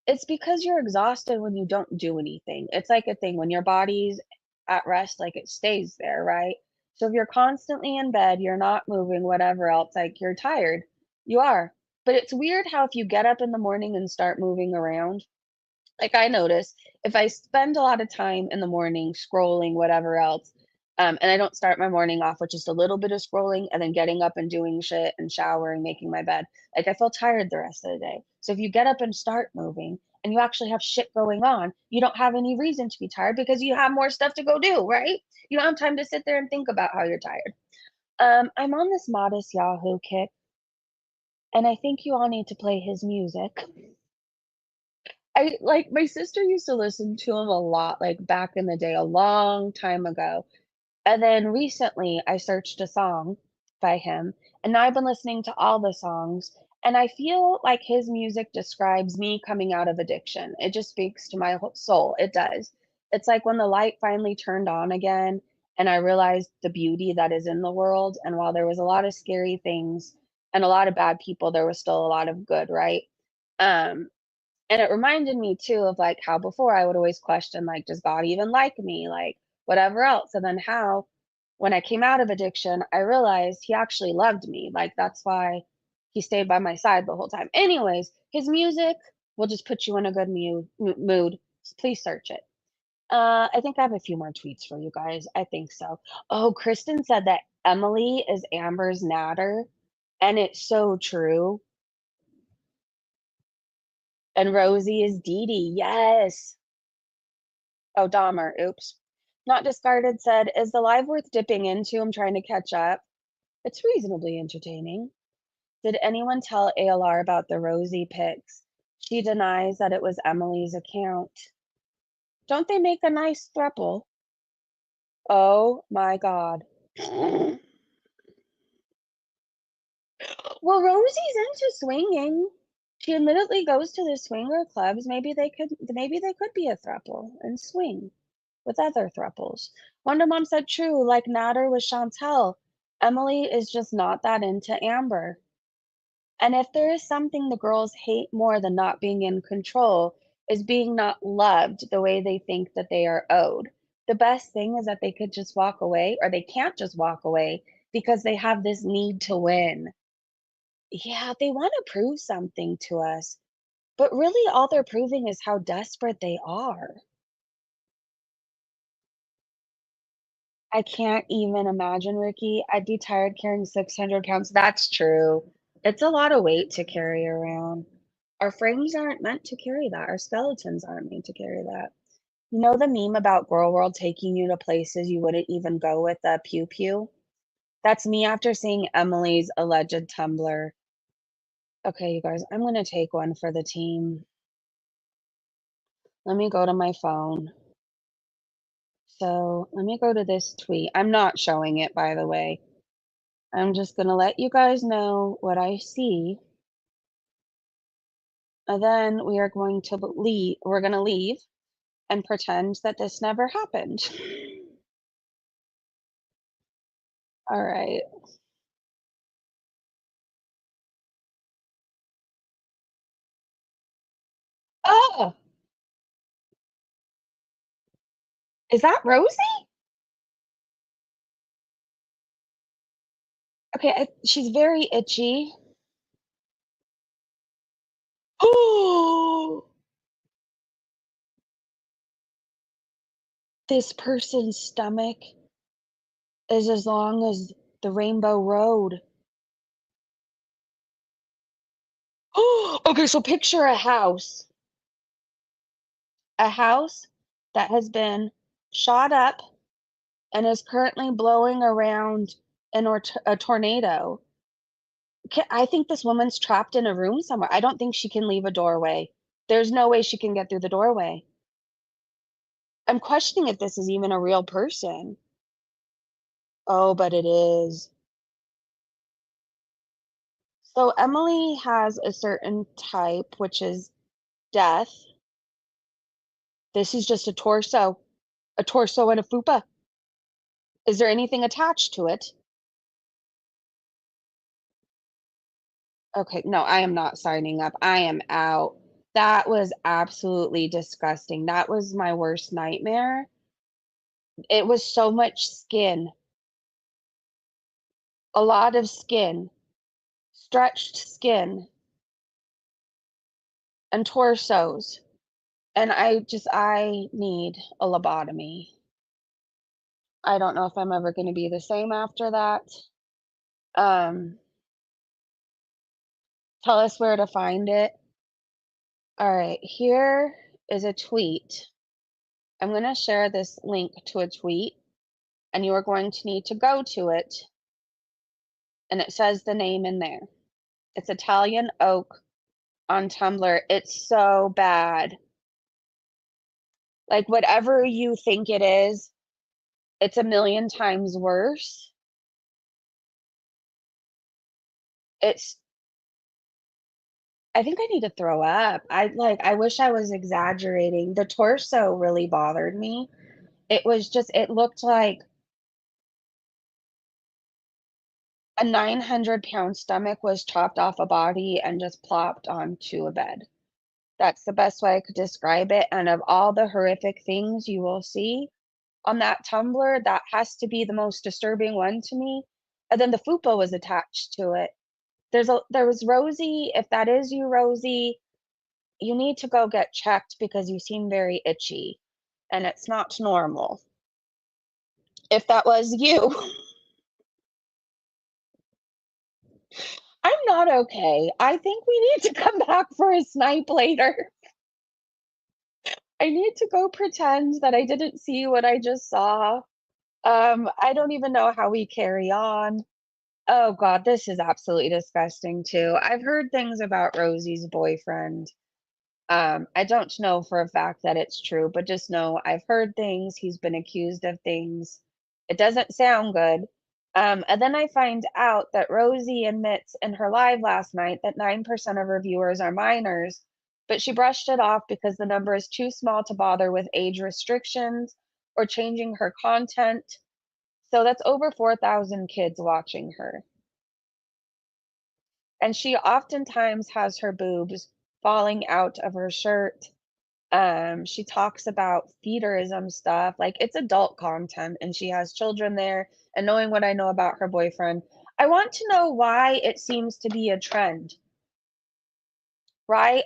S2: It's because you're exhausted when you don't do anything. It's like a thing when your body's at rest, like it stays there, right? So if you're constantly in bed, you're not moving, whatever else, like you're tired. You are. But it's weird how if you get up in the morning and start moving around, like I notice if I spend a lot of time in the morning scrolling, whatever else, and I don't start my morning off with just a little bit of scrolling and then getting up and doing shit and showering, making my bed, like I feel tired the rest of the day. So if you get up and start moving and you actually have shit going on, you don't have any reason to be tired because you have more stuff to go do, right? You don't have time to sit there and think about how you're tired. I'm on this Modest Yahoo kick, and I think you all need to play his music. I like my sister used to listen to him a lot, like back in the day, a long time ago. And then recently I searched a song by him, and now I've been listening to all the songs, and I feel like his music describes me coming out of addiction. It just speaks to my whole soul. It does. It's like when the light finally turned on again, and I realized the beauty that is in the world. And while there was a lot of scary things and a lot of bad people, there was still a lot of good, right? Um, and it reminded me too of like how before I would always question, like, does God even like me? Like, whatever else. And then how, when I came out of addiction, I realized he actually loved me. Like, that's why he stayed by my side the whole time. Anyways, his music will just put you in a good mood. Please search it. I think I have a few more tweets for you guys. I think so. Oh, Kristen said that Emily is Amber's natter, and it's so true. And Rosie is Dee Dee. Yes. Oh, Dahmer. Oops. Not Discarded said, is the live worth dipping into? I'm trying to catch up. It's reasonably entertaining. Did anyone tell ALR about the Rosie pics? She denies that it was Emily's account. Don't they make a nice throuple? Oh my God. Well, Rosie's into swinging. She admittedly goes to the swinger clubs. Maybe they could be a throuple and swing with other thruples. Wonder Mom said true, like Natter with Chantal. Emily is just not that into Amber. And if there is something the girls hate more than not being in control, is being not loved the way they think that they are owed. The best thing is that they could just walk away, or they can't just walk away because they have this need to win. Yeah, they want to prove something to us, but really all they're proving is how desperate they are. I can't even imagine, Ricky. I'd be tired carrying 600 pounds. That's true. It's a lot of weight to carry around. Our frames aren't meant to carry that. Our skeletons aren't made to carry that. You know the meme about Girl World taking you to places you wouldn't even go with the pew pew? That's me after seeing Emily's alleged Tumblr. Okay, you guys, I'm going to take one for the team. Let me go to my phone. So let me go to this tweet. I'm not showing it, by the way. I'm just going to let you guys know what I see. And then we are going to leave. We're going to leave and pretend that this never happened. All right. Oh, is that Rosie? Okay, she's very itchy. Oh, this person's stomach is as long as the Rainbow Road. Oh, okay, so picture a house that has been shot up and is currently blowing around in a tornado. I think this woman's trapped in a room somewhere. I don't think she can leave a doorway. There's no way she can get through the doorway. I'm questioning if this is even a real person. Oh, but it is. So Emily has a certain type, which is death. This is just a torso and a fupa. Is there anything attached to it? Okay, no, I am not signing up. I am out. That was absolutely disgusting. That was my worst nightmare. It was so much skin, a lot of skin, stretched skin, and torsos. And I need a lobotomy. I don't know if I'm ever going to be the same after that. Um, Tell us where to find it. All right, here is a tweet. I'm going to share this link to a tweet, and you are going to need to go to it. And it says the name in there. It's Italian Oak on Tumblr. It's so bad. Like, whatever you think it is, it's a million times worse. I think I need to throw up. I wish I was exaggerating. The torso really bothered me. It looked like a 900-pound stomach was chopped off a body and just plopped onto a bed. That's the best way I could describe it. And of all the horrific things you will see on that Tumblr, that has to be the most disturbing one to me. And then the fupa was attached to it. There was Rosie. If that is you, Rosie, you need to go get checked because you seem very itchy and it's not normal. If that was you, I'm not okay. I think we need to come back for a snipe later. I need to go pretend that I didn't see what I just saw. I don't even know how we carry on. Oh God, this is absolutely disgusting too. I've heard things about Rosie's boyfriend. I don't know for a fact that it's true, but just know I've heard things. He's been accused of things. It doesn't sound good. And then I find out that Rosie admits in her live last night that 9% of her viewers are minors, but she brushed it off because the number is too small to bother with age restrictions or changing her content. So that's over 4,000 kids watching her. And she oftentimes has her boobs falling out of her shirt. She talks about feederism stuff, like it's adult content, and she has children there. And knowing what I know about her boyfriend, I want to know why it seems to be a trend, right?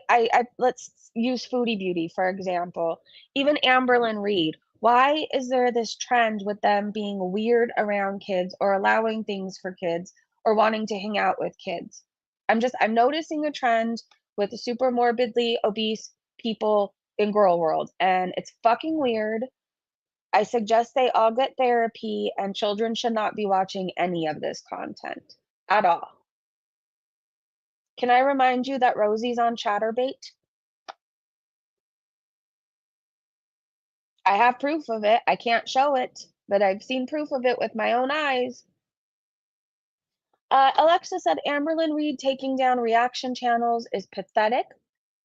S2: Let's use Foodie Beauty for example. Even Amberlynn Reed. Why is there this trend with them being weird around kids or allowing things for kids or wanting to hang out with kids? I'm noticing a trend with super morbidly obese people in girl world, and it's fucking weird. I suggest they all get therapy, and children should not be watching any of this content at all. Can I remind you that Rosie's on Chatterbait? I have proof of it. I can't show it, but I've seen proof of it with my own eyes. Alexa said Amberlynn Reed taking down reaction channels is pathetic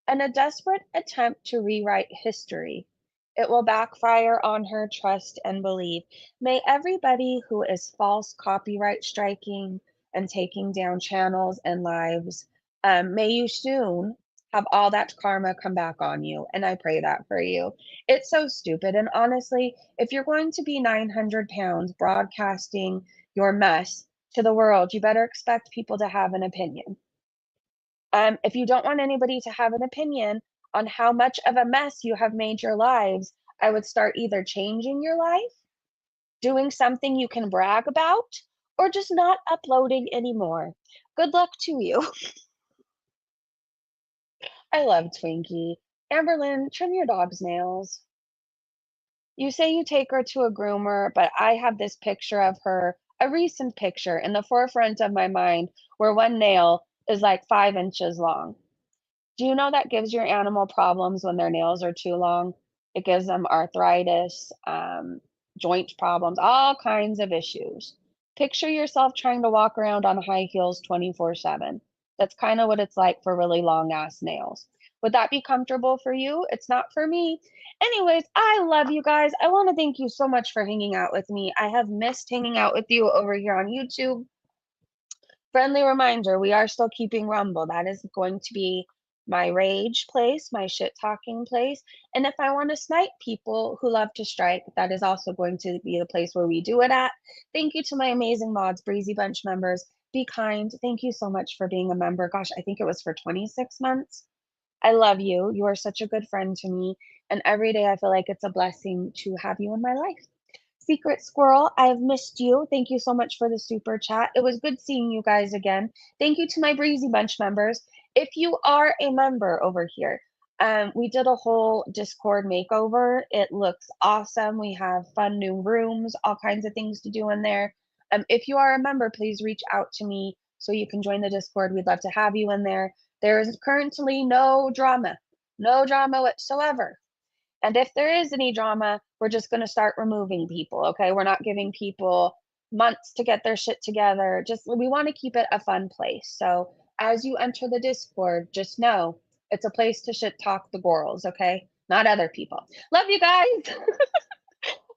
S2: and a desperate attempt to rewrite history. It will backfire on her trust and belief. May everybody who is false copyright striking and taking down channels and lives, may you soon have all that karma come back on you. And I pray that for you. It's so stupid. And honestly, if you're going to be 900 pounds broadcasting your mess to the world, you better expect people to have an opinion. If you don't want anybody to have an opinion on how much of a mess you have made your lives, I would start either changing your life, doing something you can brag about, or just not uploading anymore. Good luck to you. I love Twinkie. Amberlynn, trim your dog's nails. You say you take her to a groomer, but I have this picture of her, a recent picture in the forefront of my mind where one nail is like 5 inches long. Do you know that gives your animal problems when their nails are too long? It gives them arthritis, joint problems, all kinds of issues. Picture yourself trying to walk around on high heels 24/7. That's kind of what it's like for really long ass nails. Would that be comfortable for you? It's not for me. Anyways, I love you guys. I want to thank you so much for hanging out with me. I have missed hanging out with you over here on YouTube. Friendly reminder, we are still keeping Rumble. That is going to be my rage place, my shit talking place. And if I want to snipe people who love to strike, that is also going to be the place where we do it at. Thank you to my amazing mods, Breezy Bunch members. Be kind. Thank you so much for being a member. Gosh, I think it was for 26 months. I love you. You are such a good friend to me. And every day I feel like it's a blessing to have you in my life. Secret Squirrel, I have missed you. Thank you so much for the super chat. It was good seeing you guys again. Thank you to my Breezy Bunch members. If you are a member over here, we did a whole Discord makeover. It looks awesome. We have fun new rooms, all kinds of things to do in there. If you are a member, please reach out to me so you can join the Discord. We'd love to have you in there. There is currently no drama whatsoever. And if there is any drama, we're just going to start removing people, okay? We're not giving people months to get their shit together. Just we want to keep it a fun place. So as you enter the Discord, just know it's a place to shit talk the gorls, okay? Not other people. Love you guys.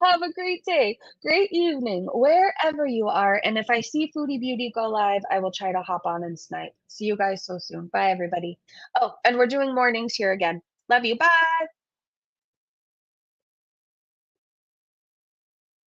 S2: Have a great day, great evening, wherever you are. And if I see Foodie Beauty go live, I will try to hop on and snipe. See you guys so soon. Bye, everybody. Oh, and we're doing mornings here again. Love you. Bye.